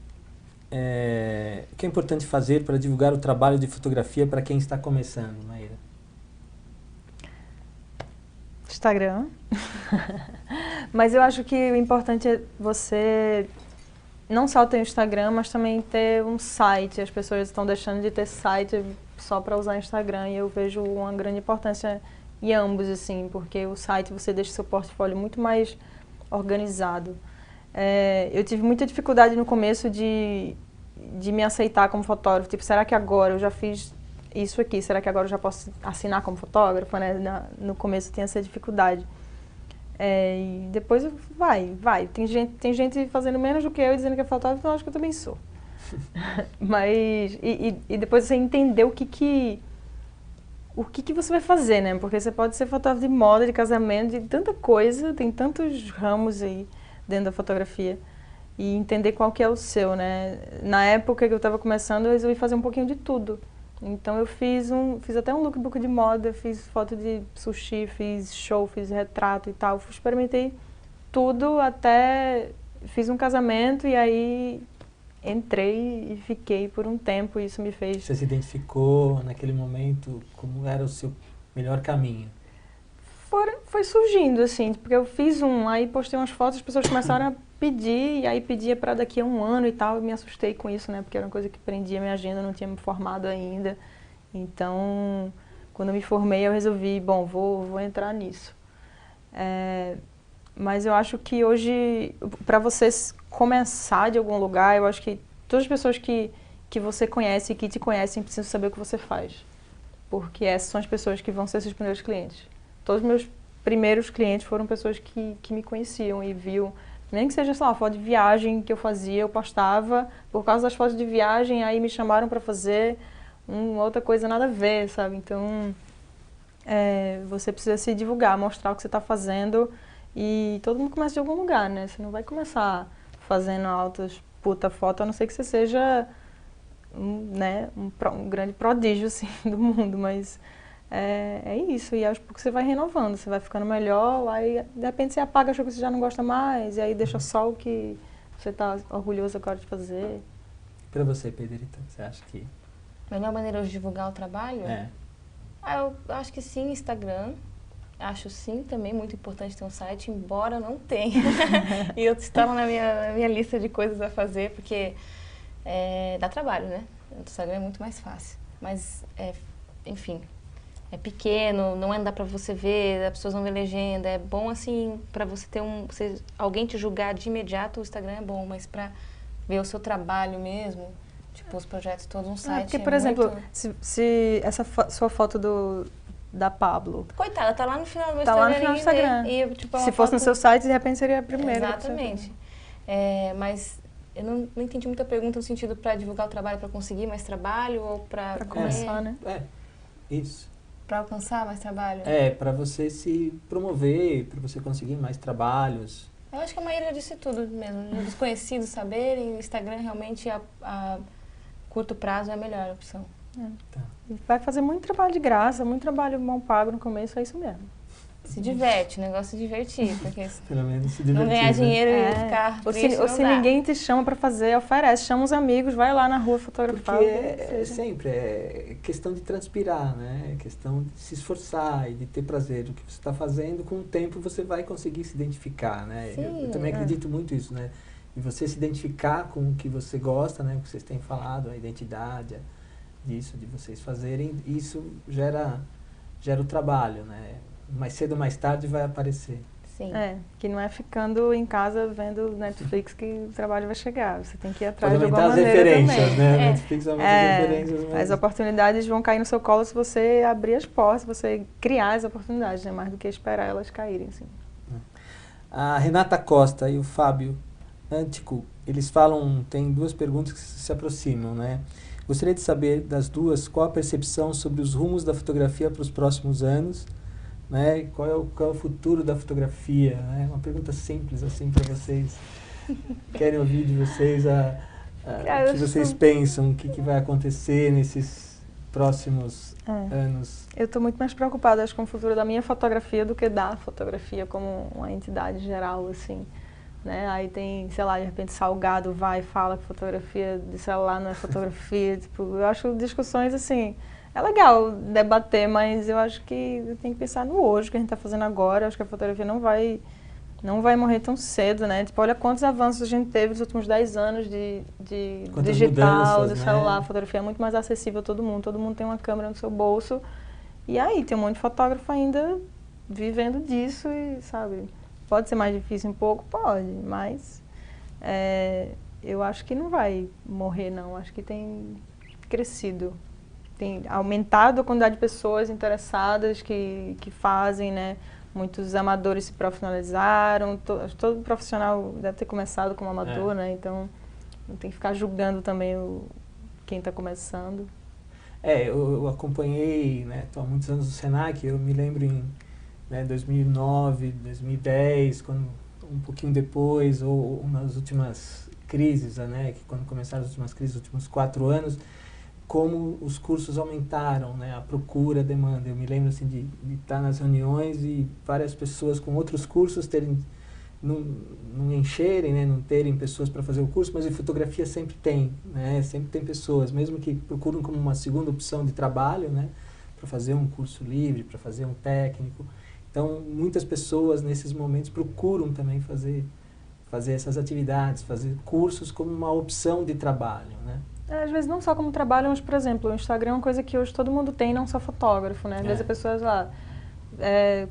fazer para divulgar o trabalho de fotografia para quem está começando, Maíra? Instagram. Mas eu acho que o importante é você não só ter o Instagram, mas também ter um site. As pessoas estão deixando de ter site só para usar Instagram e eu vejo uma grande importância em ambos, assim, porque o site você deixa seu portfólio muito mais organizado. Eu tive muita dificuldade no começo de de me aceitar como fotógrafo. Tipo, será que agora eu já fiz isso aqui? Será que agora eu já posso assinar como fotógrafa, né? No começo tem essa dificuldade. E depois vai. Tem gente fazendo menos do que eu e dizendo que é fotógrafo, então eu acho que eu também sou. Mas, e depois você entender o que você vai fazer, né? Porque você pode ser fotógrafo de moda, de casamento, de tanta coisa, tem tantos ramos aí dentro da fotografia. E entender qual que é o seu, né? Na época que eu estava começando, eu resolvi fazer um pouquinho de tudo. Então eu fiz até um lookbook de moda, fiz foto de sushi, fiz show, fiz retrato e tal. Experimentei tudo até fiz um casamento e aí entrei e fiquei por um tempo e isso me fez... Você se identificou naquele momento como era o seu melhor caminho? Foi surgindo, assim, porque eu fiz aí postei umas fotos, as pessoas começaram a pedir, e aí pedia para daqui a um ano e tal, eu me assustei com isso, né, porque era uma coisa que prendia minha agenda, eu não tinha me formado ainda. Então, quando eu me formei, eu resolvi, bom, vou entrar nisso. Mas eu acho que hoje, para você começar de algum lugar, eu acho que todas as pessoas que você conhece e que te conhecem precisam saber o que você faz. Porque essas são as pessoas que vão ser seus primeiros clientes. Todos os meus primeiros clientes foram pessoas que me conheciam e viam, nem que seja, sei lá, uma foto de viagem que eu fazia, eu postava, por causa das fotos de viagem, aí me chamaram para fazer outra coisa nada a ver, sabe? Então, você precisa se divulgar, mostrar o que você está fazendo e todo mundo começa de algum lugar, né? Você não vai começar fazendo altas puta foto, a não ser que você seja um grande prodígio, assim, do mundo, mas... É isso, e aos poucos você vai renovando, você vai ficando melhor, aí de repente você apaga, acha que você já não gosta mais, e aí deixa só o que você está orgulhoso agora de fazer. Para você, Pedrita, você acha que... Melhor maneira de divulgar o trabalho? Eu acho que sim, Instagram. Acho sim, também muito importante ter um site, embora não tenha. E eu estava na minha lista de coisas a fazer, porque dá trabalho, né? O Instagram é muito mais fácil. Mas, enfim... É pequeno, não dá pra você ver, as pessoas não vê legenda. É bom, assim, pra você ter alguém te julgar de imediato, o Instagram é bom, mas pra ver o seu trabalho mesmo, tipo, os projetos todos, um site porque, por exemplo, se essa sua foto da Pablo... Coitada, tá lá no final do meu Instagram. Tá lá no final do Instagram. E, tipo, se fosse no seu site, de repente seria a primeira. Exatamente. Mas eu não entendi muita pergunta no sentido pra divulgar o trabalho, pra conseguir mais trabalho ou pra... Pra começar, né? Isso. Para alcançar mais trabalho? Para você se promover, para você conseguir mais trabalhos. Eu acho que a Maíra disse tudo mesmo. Os desconhecidos saberem, o Instagram realmente a curto prazo é a melhor opção. Tá. Vai fazer muito trabalho de graça, muito trabalho mal pago no começo, é isso mesmo. Se diverte, o negócio é divertir, porque pelo menos se divertir, não ganhar dinheiro e ficar ou se ninguém te chama para fazer, oferece, chama os amigos, vai lá na rua fotografar. Porque sempre é questão de transpirar, né? É questão de se esforçar e de ter prazer do que você está fazendo. Com o tempo você vai conseguir se identificar, né? Sim, eu também acredito muito nisso, né? E você se identificar com o que você gosta, né? O que vocês têm falado, a identidade disso, de vocês fazerem, isso gera o trabalho, né? Mais cedo ou mais tarde vai aparecer. Sim. Que não é ficando em casa vendo Netflix que o trabalho vai chegar. Você tem que ir atrás pode de alguma as maneira referências, também. né? Netflix aumenta as referências. Mas... As oportunidades vão cair no seu colo se você abrir as portas, se você criar as oportunidades, né? Mais do que esperar elas caírem, assim. A Renata Costa e o Fábio Antico, eles falam, tem duas perguntas que se aproximam, né? Gostaria de saber das duas qual a percepção sobre os rumos da fotografia para os próximos anos, né? Qual é o futuro da fotografia, né? Uma pergunta simples assim para vocês. Querem ouvir de vocês o que vocês pensam, o que vai acontecer nesses próximos anos. Eu estou muito mais preocupada, acho, com o futuro da minha fotografia do que da fotografia como uma entidade geral, assim. Né? Aí tem, sei lá, de repente Salgado vai e fala que fotografia de celular não é fotografia. Tipo, eu acho discussões assim, é legal debater, mas eu acho que tem que pensar no hoje, que a gente está fazendo agora. Eu acho que a fotografia não vai morrer tão cedo, né? Tipo, olha quantos avanços a gente teve nos últimos 10 anos de digital, do celular. A fotografia é muito mais acessível a todo mundo tem uma câmera no seu bolso. E aí, tem um monte de fotógrafo ainda vivendo disso e, sabe... Pode ser mais difícil um pouco? Pode, mas eu acho que não vai morrer, não. Acho que tem crescido. Tem aumentado a quantidade de pessoas interessadas que fazem, né? Muitos amadores se profissionalizaram. Todo profissional deve ter começado como amador, né? Então, não tem que ficar julgando também quem está começando. Eu acompanhei, né, tô há muitos anos no Senac, eu me lembro em 2009, 2010, quando, um pouquinho depois, ou nas últimas crises, né, que quando começaram as últimas crises, os últimos 4 anos, como os cursos aumentaram, né, a procura, a demanda. Eu me lembro assim, de estar nas reuniões e várias pessoas com outros cursos não encherem, né, não terem pessoas para fazer o curso, mas em fotografia sempre tem, né, sempre tem pessoas, mesmo que procuram como uma segunda opção de trabalho, né, para fazer um curso livre, para fazer um técnico. Então, muitas pessoas nesses momentos procuram também fazer essas atividades, fazer cursos como uma opção de trabalho, né. Às vezes não só como trabalho, mas, por exemplo, o Instagram é uma coisa que hoje todo mundo tem, não só fotógrafo, né? Às vezes a pessoa, lá,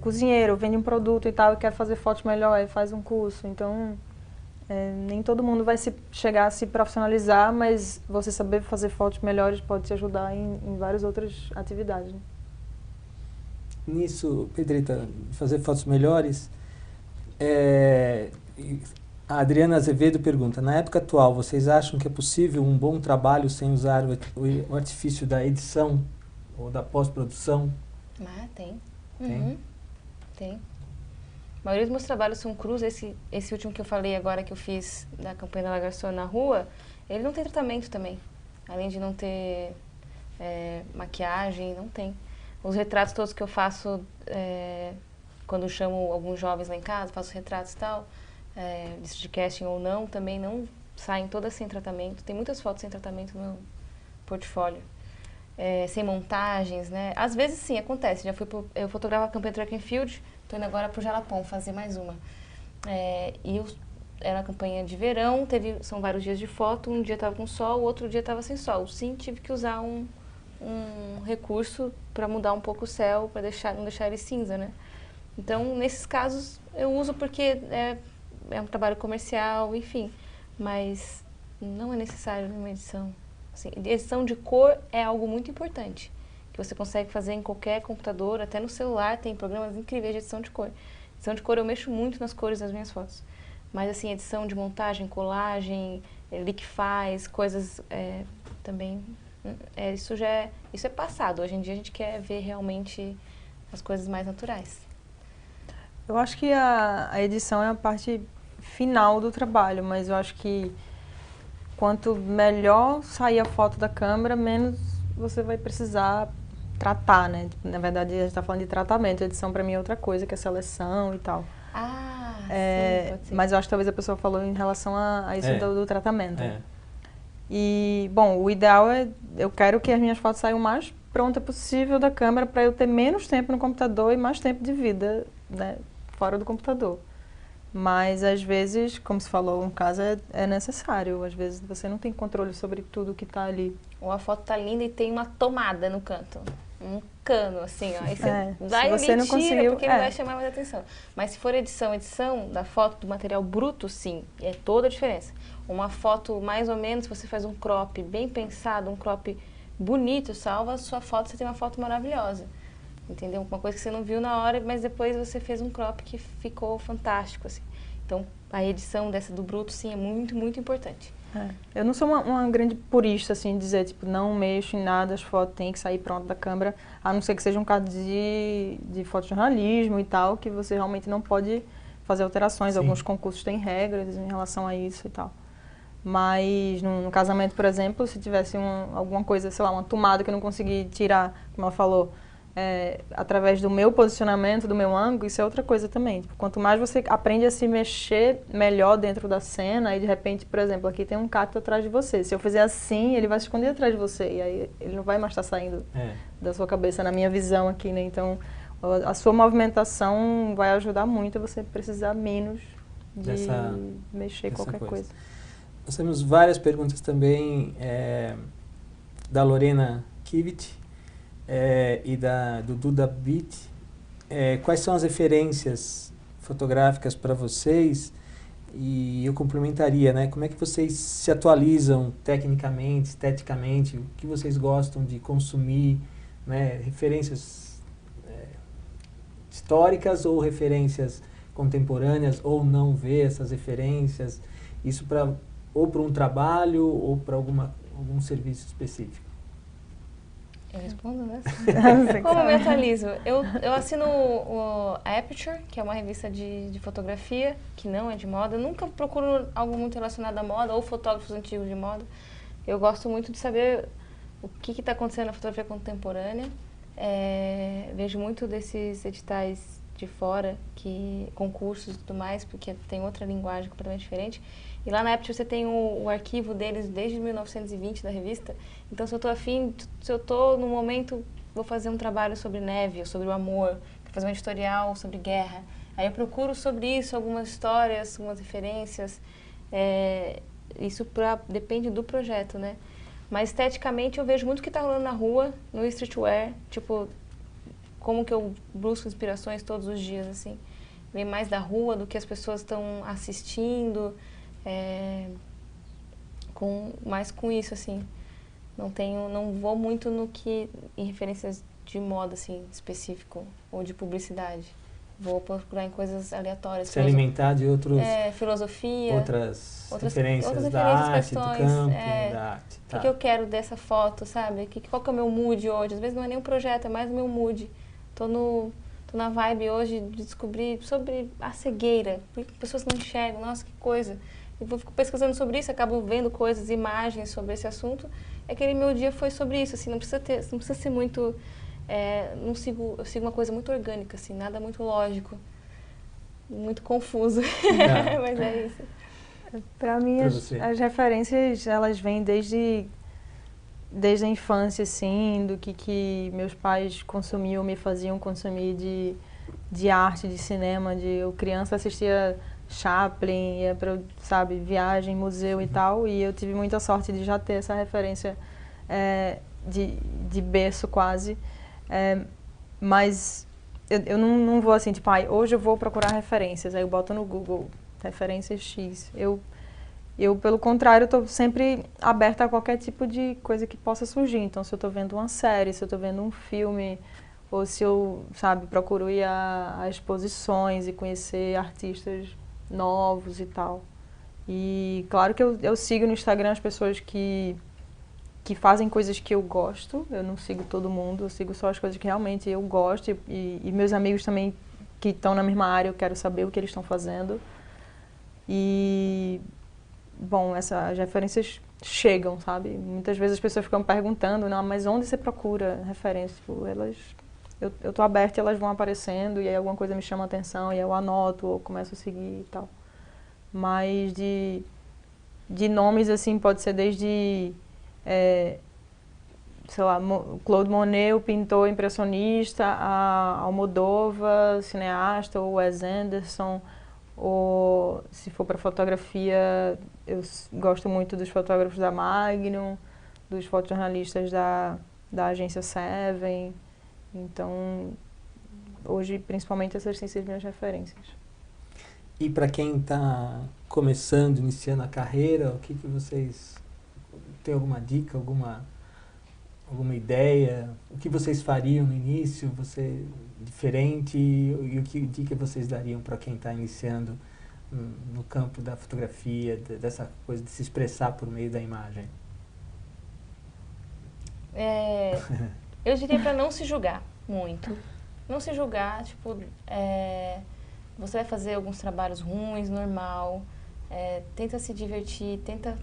cozinheiro, vende um produto e tal, e quer fazer fotos melhor, e faz um curso. Então, nem todo mundo vai chegar a se profissionalizar, mas você saber fazer fotos melhores pode te ajudar em várias outras atividades, né? Nisso, Pedrita, fazer fotos melhores, a Adriana Azevedo pergunta, na época atual, vocês acham que é possível um bom trabalho sem usar o artifício da edição ou da pós-produção? Tem. Tem? Tem. A maioria dos meus trabalhos são crus. Esse último que eu falei agora, que eu fiz da campanha da La Garçon na rua, ele não tem tratamento também. Além de não ter maquiagem, não tem. Os retratos todos que eu faço, quando eu chamo alguns jovens lá em casa, faço retratos e tal, de casting ou não, também não saem todas sem tratamento. Tem muitas fotos sem tratamento no meu portfólio. Sem montagens, né? Às vezes sim, acontece. Eu fotografo a campanha Track and Field, estou indo agora para o Jalapão fazer mais uma. Era uma campanha de verão, são vários dias de foto, um dia estava com sol, o outro dia estava sem sol. Sim, tive que usar um recurso para mudar um pouco o céu, para não deixar ele cinza, né? Então, nesses casos, eu uso porque é um trabalho comercial, enfim, mas não é necessário uma edição. Assim, edição de cor é algo muito importante, que você consegue fazer em qualquer computador, até no celular tem programas incríveis de edição de cor. Edição de cor eu mexo muito nas cores das minhas fotos, mas assim, edição de montagem, colagem, liquifaz, coisas também, isso é passado. Hoje em dia a gente quer ver realmente as coisas mais naturais. Eu acho que a edição é a parte final do trabalho, mas eu acho que quanto melhor sair a foto da câmera, menos você vai precisar tratar, né? Na verdade, a gente está falando de tratamento. A edição, para mim, é outra coisa, que é seleção e tal. Sim, pode ser. Mas eu acho que talvez a pessoa falou em relação a isso do tratamento. É. E, bom, o ideal eu quero que as minhas fotos saiam o mais pronta possível da câmera para eu ter menos tempo no computador e mais tempo de vida, né, fora do computador. Mas, às vezes, como se falou, um caso é necessário. Às vezes, você não tem controle sobre tudo que está ali. Ou a foto tá linda e tem uma tomada no canto. Um cano, assim, ó. Aí você vai se você não conseguiu, porque não vai chamar mais atenção. Mas se for edição da foto, do material bruto, sim. É toda a diferença. Uma foto, mais ou menos, você faz um crop bem pensado, um crop bonito, salva a sua foto, você tem uma foto maravilhosa. Entendeu? Uma coisa que você não viu na hora, mas depois você fez um crop que ficou fantástico, assim. Então, a edição do bruto, sim, é muito, muito importante. Eu não sou uma grande purista, assim, de dizer, tipo, não mexo em nada, as fotos têm que sair prontas da câmera, a não ser que seja um caso de fotojornalismo e tal, que você realmente não pode fazer alterações. Sim. Alguns concursos têm regras em relação a isso e tal. Mas, no casamento, por exemplo, se tivesse alguma coisa, sei lá, uma tomada que eu não consegui tirar, como ela falou, através do meu posicionamento, do meu ângulo, isso é outra coisa também. Tipo, quanto mais você aprende a se mexer melhor dentro da cena, e de repente, por exemplo, aqui tem um cacto atrás de você. Se eu fizer assim, ele vai se esconder atrás de você, e aí ele não vai mais estar saindo da sua cabeça, na minha visão aqui, né? Então, a sua movimentação vai ajudar muito a você precisar menos de mexer qualquer coisa. Nós temos várias perguntas também da Lorena Kivit, e do Duda Beat. Quais são as referências fotográficas para vocês E eu complementaria, né? Como é que vocês se atualizam tecnicamente, esteticamente? O que vocês gostam de consumir, né? Referências históricas ou referências contemporâneas, ou não ver essas referências? Isso ou para um trabalho ou para algum serviço específico? Eu respondo, né? Como eu me atualizo? Eu assino a Aperture, que é uma revista de fotografia, que não é de moda. Eu nunca procuro algo muito relacionado à moda ou fotógrafos antigos de moda. Eu gosto muito de saber o que está acontecendo na fotografia contemporânea. Vejo muito desses editais de fora, concursos e tudo mais, porque tem outra linguagem completamente diferente. E lá na Aperture você tem o arquivo deles desde 1920 da revista. Então, se eu estou afim, se eu estou no momento, vou fazer um trabalho sobre neve, ou sobre o amor, vou fazer um editorial sobre guerra. Aí eu procuro sobre isso algumas histórias, algumas referências. Isso depende do projeto, né? Mas esteticamente eu vejo muito o que está rolando na rua, no streetwear, tipo, como que eu busco inspirações todos os dias, assim. Vem mais da rua, do que as pessoas estão assistindo, mais com isso, assim. Não vou muito em referências de moda, assim, específico, ou de publicidade. Vou procurar em coisas aleatórias. Se alimentar de filosofia. Outras referências da arte, questões, do campo, da arte. O que eu quero dessa foto, sabe? Qual que é o meu mood hoje? Às vezes não é nem um projeto, é mais o meu mood. Tô na vibe hoje de descobrir sobre a cegueira. Pessoas não enxergam, nossa, que coisa. Eu fico pesquisando sobre isso, acabo vendo coisas, imagens sobre esse assunto. Aquele meu dia foi sobre isso, assim, não precisa ser muito... eu sigo uma coisa muito orgânica, assim, nada muito lógico, muito confuso, mas é isso. Para mim, as referências, elas vêm desde a infância, assim, do que meus pais consumiam, me faziam consumir de arte, de cinema, eu criança assistia Chaplin, ia para, sabe, viagem, museu e tal, e eu tive muita sorte de já ter essa referência de berço quase, mas eu não vou assim, tipo, hoje eu vou procurar referências, aí eu boto no Google, referências X. Eu pelo contrário, estou sempre aberta a qualquer tipo de coisa que possa surgir. Então, se eu estou vendo uma série, se eu estou vendo um filme, ou se eu, sabe, procuro ir a exposições e conhecer artistas novos e tal. E claro que eu sigo no Instagram as pessoas que fazem coisas que eu gosto. Eu não sigo todo mundo, eu sigo só as coisas que realmente eu gosto. E meus amigos também que estão na mesma área, eu quero saber o que eles estão fazendo. E, bom, as referências chegam, sabe? Muitas vezes as pessoas ficam perguntando, não, mas onde você procura referências? Tipo, eu tô aberta e elas vão aparecendo, e aí alguma coisa me chama a atenção, e eu anoto ou começo a seguir e tal. Mas de nomes, assim, pode ser desde, sei lá, Claude Monet, o pintor impressionista, a Almodóvar, cineasta, ou Wes Anderson, ou se for para fotografia, eu gosto muito dos fotógrafos da Magnum, dos fotojornalistas da agência Seven. Então, hoje, principalmente, essas têm sido minhas referências. E para quem está começando, iniciando a carreira, o que vocês... Tem alguma dica, alguma ideia? O que vocês fariam no início? Diferente? E que dica vocês dariam para quem está iniciando no campo da fotografia, dessa coisa de se expressar por meio da imagem? Eu diria para não se julgar muito. Não se julgar, tipo, você vai fazer alguns trabalhos ruins, normal, tenta se divertir, tenta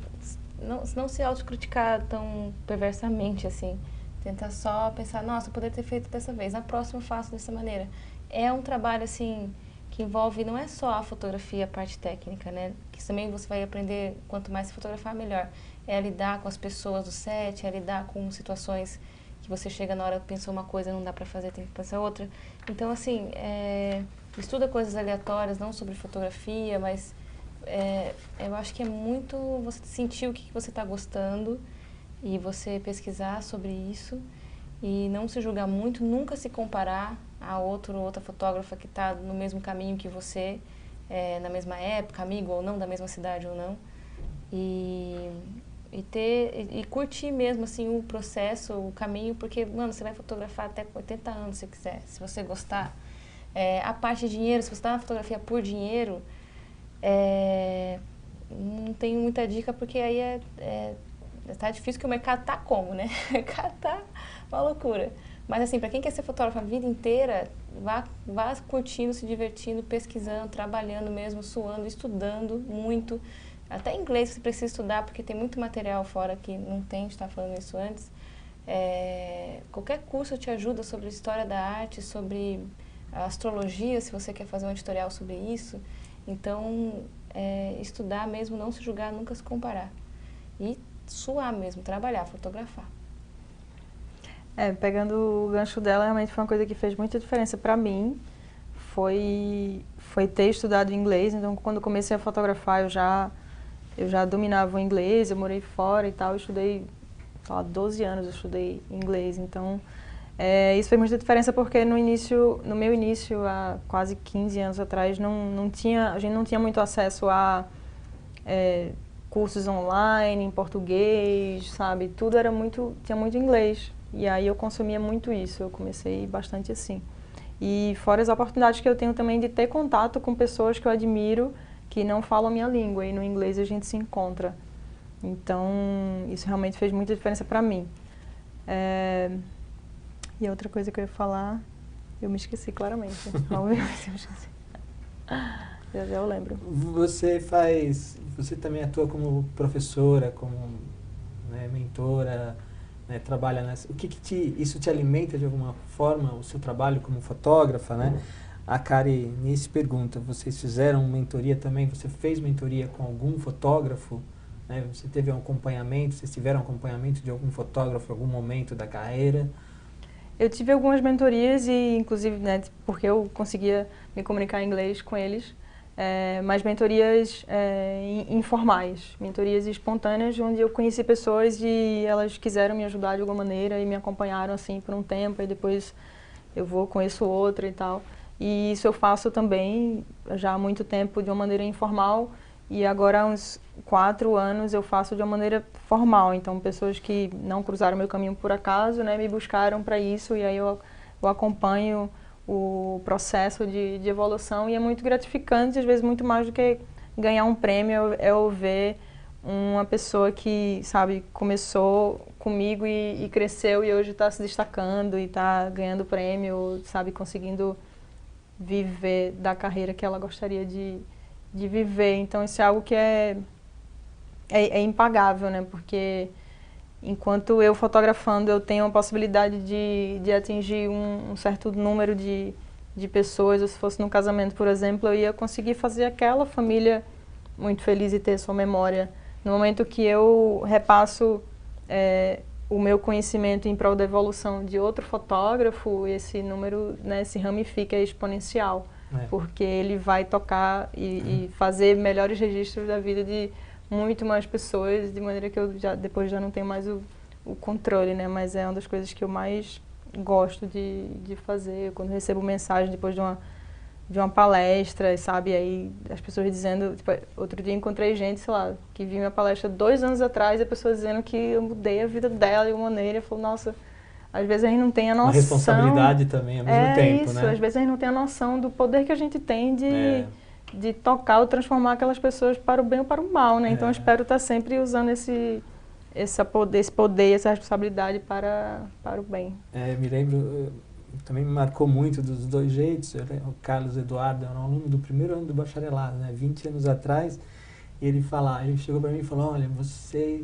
não se autocriticar tão perversamente, assim. Tenta só pensar, nossa, eu poderia ter feito dessa vez, na próxima eu faço dessa maneira. É um trabalho, assim, que envolve, não é só a fotografia, a parte técnica, né? Que também você vai aprender, quanto mais se fotografar, melhor. É lidar com as pessoas do set, é lidar com situações que você chega na hora, pensou uma coisa, não dá pra fazer, tem que pensar outra. Então, assim, estuda coisas aleatórias, não sobre fotografia, mas eu acho que é muito você sentir o que você está gostando e você pesquisar sobre isso e não se julgar muito, nunca se comparar a outra fotógrafa que está no mesmo caminho que você. na mesma época, amigo ou não, da mesma cidade ou não. E curtir mesmo assim o processo, o caminho, porque, mano, você vai fotografar até com 80 anos se quiser, se você gostar. A parte de dinheiro, se você está na fotografia por dinheiro, não tenho muita dica, porque aí tá difícil, que o mercado tá como, né? O mercado tá uma loucura. Mas assim, para quem quer ser fotógrafo a vida inteira, vá curtindo, se divertindo, pesquisando, trabalhando mesmo, suando, estudando muito. Até inglês você precisa estudar, porque tem muito material fora que não tem, a gente estava falando isso antes. Qualquer curso te ajuda sobre história da arte, sobre astrologia, se você quer fazer um editorial sobre isso. Então, estudar mesmo, não se julgar, nunca se comparar. E suar mesmo, trabalhar, fotografar. Pegando o gancho dela, realmente foi uma coisa que fez muita diferença para mim. Foi ter estudado inglês. Então, quando comecei a fotografar, eu já dominava o inglês, eu morei fora e tal. Eu estudei, sei lá, 12 anos eu estudei inglês. Então, isso fez muita diferença, porque no meu início, há quase 15 anos atrás, a gente não tinha muito acesso a cursos online, em português, sabe? Tudo tinha muito inglês. E aí eu consumia muito isso, eu comecei bastante assim. E fora as oportunidades que eu tenho também de ter contato com pessoas que eu admiro, que não falam a minha língua, e no inglês a gente se encontra. Então, isso realmente fez muita diferença para mim. E outra coisa que eu ia falar, eu me esqueci claramente. Obviamente eu me esqueci. Já eu lembro. Você também atua como professora, como, né, mentora, né, trabalha nessa... O que isso te alimenta de alguma forma, o seu trabalho como fotógrafa, né? A Kari Nice pergunta, vocês fizeram mentoria também? Você fez mentoria com algum fotógrafo? Né? Você teve um acompanhamento? Vocês tiveram acompanhamento de algum fotógrafo em algum momento da carreira? Eu tive algumas mentorias, e inclusive, né, porque eu conseguia me comunicar em inglês com eles, mas mentorias informais, mentorias espontâneas, onde eu conheci pessoas e elas quiseram me ajudar de alguma maneira e me acompanharam assim por um tempo, e depois eu conheço outra e tal. E isso eu faço também já há muito tempo de uma maneira informal, e agora há uns 4 anos eu faço de uma maneira formal. Então, pessoas que não cruzaram meu caminho por acaso, né, me buscaram para isso, e aí eu acompanho o processo de evolução, e é muito gratificante, às vezes muito mais do que ganhar um prêmio, eu ver uma pessoa que, sabe, começou comigo e cresceu, e hoje está se destacando e está ganhando prêmio, sabe, conseguindo viver da carreira que ela gostaria de viver. Então, isso é algo que é impagável, né? Porque enquanto eu fotografando, eu tenho a possibilidade de atingir um certo número de pessoas. Ou se fosse num casamento, por exemplo, eu ia conseguir fazer aquela família muito feliz e ter sua memória. No momento que eu repasso o meu conhecimento em prol da evolução de outro fotógrafo, esse número, né, se ramifica, é exponencial. Porque ele vai tocar e fazer melhores registros da vida de muito mais pessoas, de maneira que eu depois já não tenho mais o controle, né? Mas é uma das coisas que eu mais gosto de fazer. Quando recebo mensagem depois de uma palestra, sabe? Aí as pessoas dizendo... Tipo, outro dia encontrei gente, sei lá, que viu minha palestra 2 anos atrás, e a pessoa dizendo que eu mudei a vida dela de uma maneira. Eu falo, nossa, às vezes a gente não tem a noção... Uma responsabilidade também, ao mesmo tempo, isso, né? Às vezes a gente não tem a noção do poder que a gente tem de tocar ou transformar aquelas pessoas para o bem ou para o mal, né? Então eu espero estar sempre usando esse poder, essa responsabilidade para o bem. Me lembro, também me marcou muito dos dois jeitos. O Carlos Eduardo era um aluno do primeiro ano do bacharelado, né? 20 anos atrás, e ele chegou para mim e falou, olha, você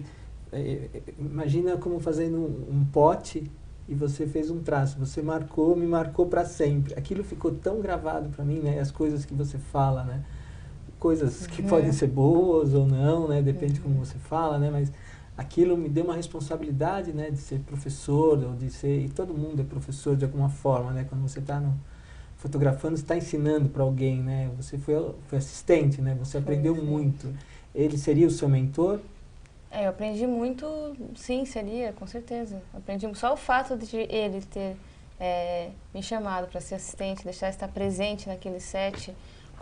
imagina como fazendo um pote, e você fez um traço, você me marcou para sempre. Aquilo ficou tão gravado para mim, né? As coisas que você fala, né? Coisas que podem ser boas ou não, né? Depende de como você fala, né? Mas aquilo me deu uma responsabilidade, né? De ser professor, ou de ser... E todo mundo é professor de alguma forma, né? Quando você está fotografando, você está ensinando para alguém, né? Você foi assistente, né? Você aprendeu muito. Ele seria o seu mentor? Eu aprendi muito, sim, seria, com certeza. Aprendi só o fato de ele ter me chamado para ser assistente, estar presente naquele set,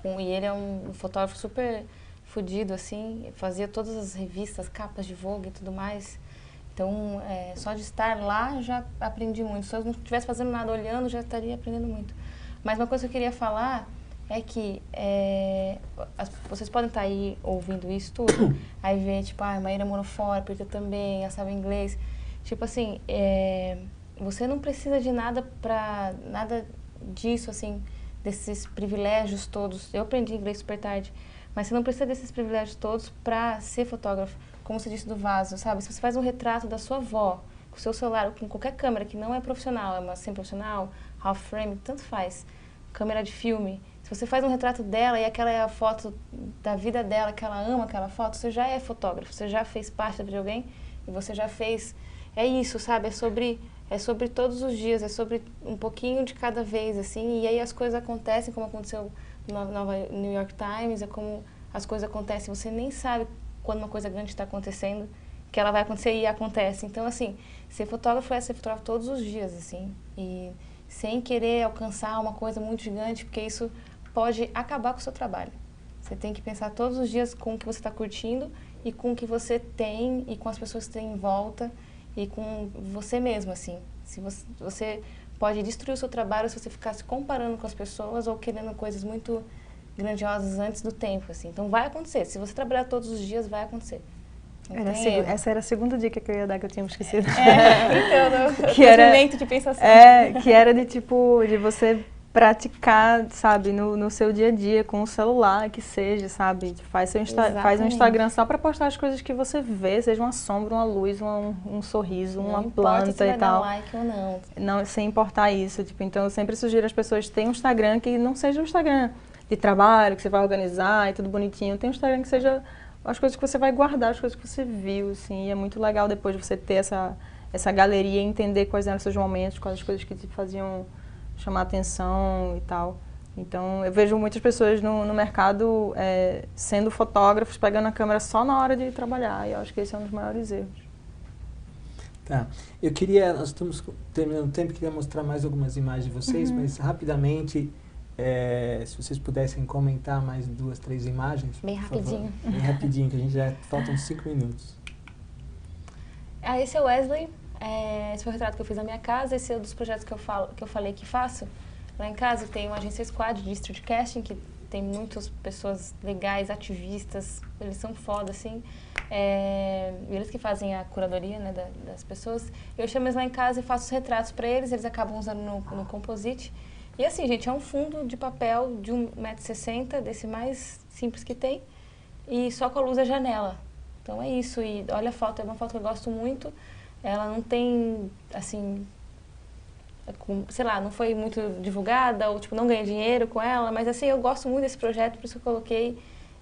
E ele é um fotógrafo super fudido, assim, fazia todas as revistas, capas de Vogue e tudo mais. Então, só de estar lá já aprendi muito. Se eu não estivesse fazendo nada olhando, já estaria aprendendo muito. Mas uma coisa que eu queria falar é que vocês podem estar aí ouvindo isso tudo, aí ver, tipo, a Maíra morou fora, porque eu também, ela sabe inglês. Tipo assim, você não precisa de nada disso, assim, desses privilégios todos. Eu aprendi inglês super tarde, mas você não precisa desses privilégios todos para ser fotógrafo, como você disse do vaso, sabe? Se você faz um retrato da sua avó, com o seu celular, com qualquer câmera que não é profissional, é uma semi-profissional, half frame, tanto faz, câmera de filme. Se você faz um retrato dela e aquela é a foto da vida dela, que ela ama aquela foto, você já é fotógrafo, você já fez parte da vida de alguém e você já fez... É isso, sabe? É sobre todos os dias, é sobre um pouquinho de cada vez, assim, e aí as coisas acontecem, como aconteceu no New York Times, é como as coisas acontecem, você nem sabe quando uma coisa grande está acontecendo, que ela vai acontecer e acontece. Então, assim, ser fotógrafo é ser fotógrafo todos os dias, assim, e sem querer alcançar uma coisa muito gigante, porque isso pode acabar com o seu trabalho. Você tem que pensar todos os dias com o que você está curtindo e com o que você tem e com as pessoas que tem em volta e com você mesmo, assim. Se você pode destruir o seu trabalho se você ficar se comparando com as pessoas ou querendo coisas muito grandiosas antes do tempo, assim. Então vai acontecer. Se você trabalhar todos os dias, vai acontecer. Essa era a segunda dica que eu ia dar, que eu tinha esquecido. Então, que era de pensação. Que era de tipo, de você praticar, sabe, no seu dia a dia, com o celular, que seja, sabe? Faz um Instagram só para postar as coisas que você vê, seja uma sombra, uma luz, um sorriso, uma planta e tal. Não like ou não. Não, sem importar isso, tipo, então eu sempre sugiro às pessoas que tenham um Instagram que não seja um Instagram de trabalho, que você vai organizar e tudo bonitinho. Tem um Instagram que seja as coisas que você vai guardar, as coisas que você viu, assim, e é muito legal depois de você ter essa galeria e entender quais eram os seus momentos, quais as coisas que te faziam chamar atenção e tal. Então, eu vejo muitas pessoas no mercado sendo fotógrafos, pegando a câmera só na hora de trabalhar, e eu acho que esse é um dos maiores erros. Tá. Nós estamos terminando o tempo, queria mostrar mais algumas imagens de vocês, mas rapidamente, se vocês pudessem comentar mais 2, 3 imagens. Bem rapidinho. Bem rapidinho, que a gente já faltam 5 minutos. Esse é o Wesley. Esse foi o retrato que eu fiz na minha casa. Esse é um dos projetos que eu falei que faço. Lá em casa tem uma agência Squad de street casting, que tem muitas pessoas legais, ativistas, eles são foda, assim. Eles que fazem a curadoria, né, das pessoas. Eu chamo eles lá em casa e faço os retratos para eles, eles acabam usando no Composite. E assim, gente, é um fundo de papel de 1,60 m, desse mais simples que tem, e só com a luz da janela. Então é isso, e olha a foto, é uma foto que eu gosto muito. Ela não tem, assim, sei lá, não foi muito divulgada, ou tipo, não ganhei dinheiro com ela, mas assim, eu gosto muito desse projeto, por isso que eu coloquei,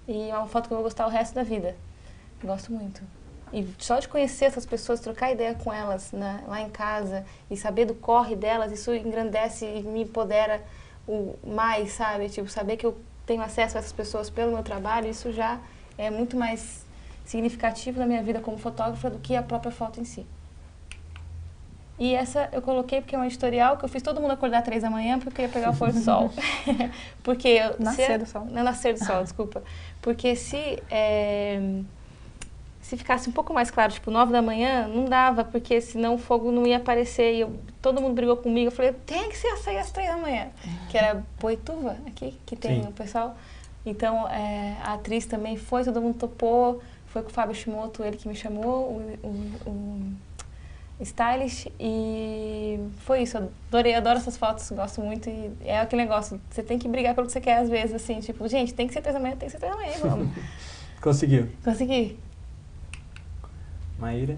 e é uma foto que eu vou gostar o resto da vida. Gosto muito. E só de conhecer essas pessoas, trocar ideia com elas, né, lá em casa, e saber do corre delas, isso engrandece e me empodera mais, sabe? Tipo, saber que eu tenho acesso a essas pessoas pelo meu trabalho, isso já é muito mais significativo na minha vida como fotógrafa do que a própria foto em si. E essa eu coloquei porque é um editorial que eu fiz todo mundo acordar 3 da manhã porque eu ia pegar o pôr do sol. Porque Nascer do sol. Não, nascer do sol, desculpa. Porque se ficasse um pouco mais claro, tipo 9 da manhã, não dava, porque senão o fogo não ia aparecer. E todo mundo brigou comigo. Eu falei, tem que ser sair às 3 da manhã. Que era Boituva, aqui, que tem o pessoal. Então, a atriz também foi, todo mundo topou. Foi com o Fábio Shimoto, ele que me chamou, o stylist, e foi isso. Adoro essas fotos, gosto muito, e é aquele negócio, você tem que brigar pelo que você quer às vezes, assim, tipo, gente, tem que ser 3 da manhã, tem que ser 3 da manhã, vamos. Conseguiu? Consegui. Maíra?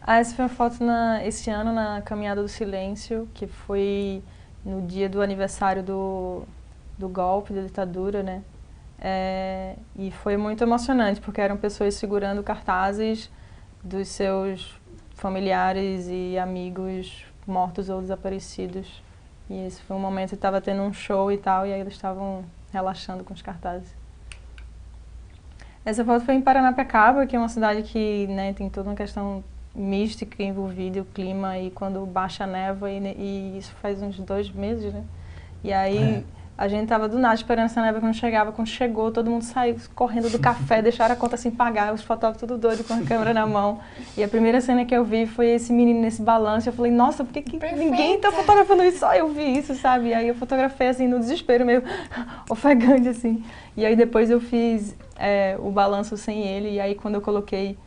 Essa foi uma foto esse ano na Caminhada do Silêncio, que foi no dia do aniversário do golpe, da ditadura, né? E foi muito emocionante, porque eram pessoas segurando cartazes dos seus familiares e amigos mortos ou desaparecidos. E esse foi um momento que estava tendo um show e tal, e aí eles estavam relaxando com os cartazes. Essa foto foi em Paranapiacaba, que é uma cidade que, né, tem toda uma questão mística envolvida, o clima, e quando baixa a névoa, e isso faz uns 2 meses, né? E aí a gente tava do nada esperando essa neve quando chegava. Quando chegou, todo mundo saiu correndo do café, deixaram a conta sem pagar, os fotógrafos tudo doido com a câmera na mão. E a primeira cena que eu vi foi esse menino nesse balanço. Eu falei, nossa, por que ninguém tá fotografando isso? Só eu vi isso, sabe? E aí eu fotografei assim no desespero, meio ofegante assim. E aí depois eu fiz o balanço sem ele. E aí quando eu coloquei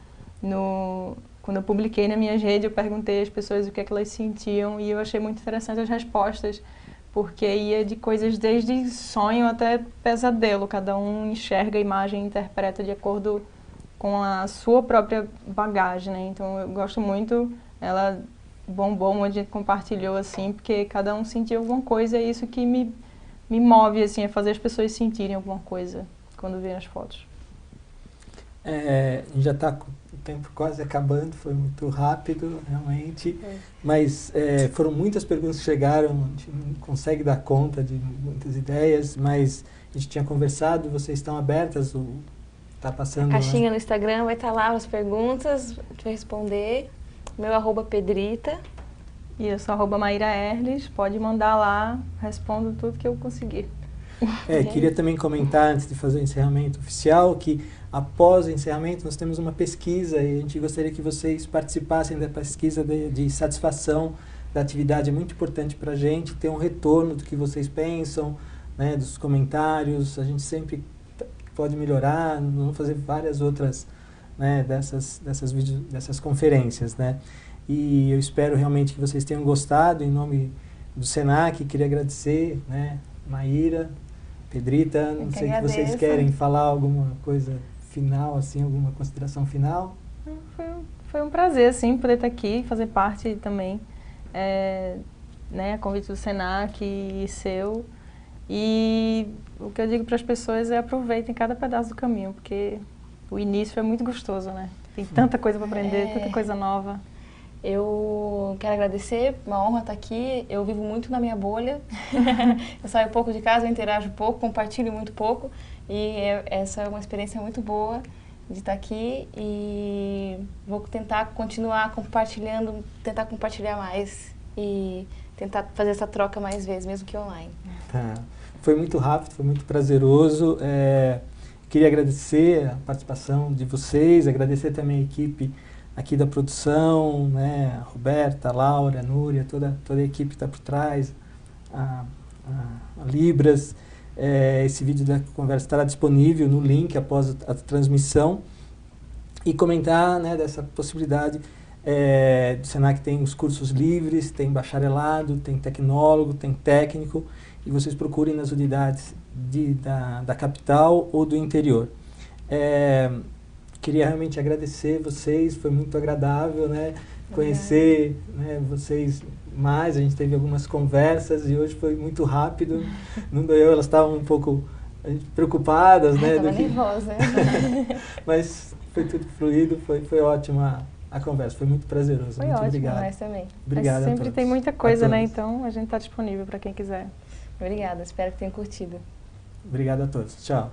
quando eu publiquei na minha rede, eu perguntei às pessoas o que é que elas sentiam. E eu achei muito interessante as respostas. Porque ia de coisas desde sonho até pesadelo. Cada um enxerga a imagem e interpreta de acordo com a sua própria bagagem, né? Então eu gosto muito, ela bombou, a gente compartilhou assim, porque cada um sentiu alguma coisa e é isso que me move, assim, é fazer as pessoas sentirem alguma coisa quando veem as fotos. Já está com o tempo quase acabando, foi muito rápido, realmente, mas foram muitas perguntas que chegaram, a gente não consegue dar conta de muitas ideias, mas a gente tinha conversado, vocês estão abertas, está passando... A caixinha no Instagram vai estar lá as perguntas, a gente vai responder, meu @Pedrita. E eu sou @Maíra Erles, pode mandar lá, respondo tudo que eu conseguir. Queria também comentar, antes de fazer o encerramento oficial, que após o encerramento nós temos uma pesquisa e a gente gostaria que vocês participassem da pesquisa de satisfação da atividade. É muito importante para a gente ter um retorno do que vocês pensam, né, dos comentários. A gente sempre pode melhorar, vamos fazer várias outras, né, dessas conferências, né? E eu espero realmente que vocês tenham gostado. Em nome do Senac, queria agradecer, né, Maíra, Pedrita, não sei se vocês querem falar alguma coisa final, assim, alguma consideração final. Foi um prazer, assim, poder estar aqui, fazer parte também, né, a convite do Senac e seu. E o que eu digo para as pessoas é aproveitem cada pedaço do caminho, porque o início é muito gostoso, né? Tem tanta coisa para aprender, tanta coisa nova. Eu quero agradecer, uma honra estar aqui. Eu vivo muito na minha bolha. Eu saio pouco de casa, eu interajo pouco, compartilho muito pouco. E essa é uma experiência muito boa de estar aqui. E vou tentar continuar compartilhando, tentar compartilhar mais e tentar fazer essa troca mais vezes, mesmo que online. Tá. Foi muito rápido, foi muito prazeroso. Queria agradecer a participação de vocês, agradecer também a equipe aqui da produção, né, a Roberta, a Laura, a Núria, toda a equipe que está por trás, a Libras. Esse vídeo da conversa estará disponível no link após a transmissão. E comentar, né, dessa possibilidade do Senac. Tem os cursos livres, tem bacharelado, tem tecnólogo, tem técnico, e vocês procurem nas unidades da capital ou do interior. Queria realmente agradecer vocês, foi muito agradável, né, conhecer, né, vocês mais. A gente teve algumas conversas e hoje foi muito rápido, não doeu, elas estavam um pouco preocupadas, né? Estava nervosa. Mas foi tudo fluido, foi ótima a conversa, foi muito prazeroso. Foi muito ótimo, obrigado. Nós também. Obrigado. Mas sempre tem muita coisa, né? Então a gente está disponível para quem quiser. Obrigada, espero que tenham curtido. Obrigado a todos. Tchau.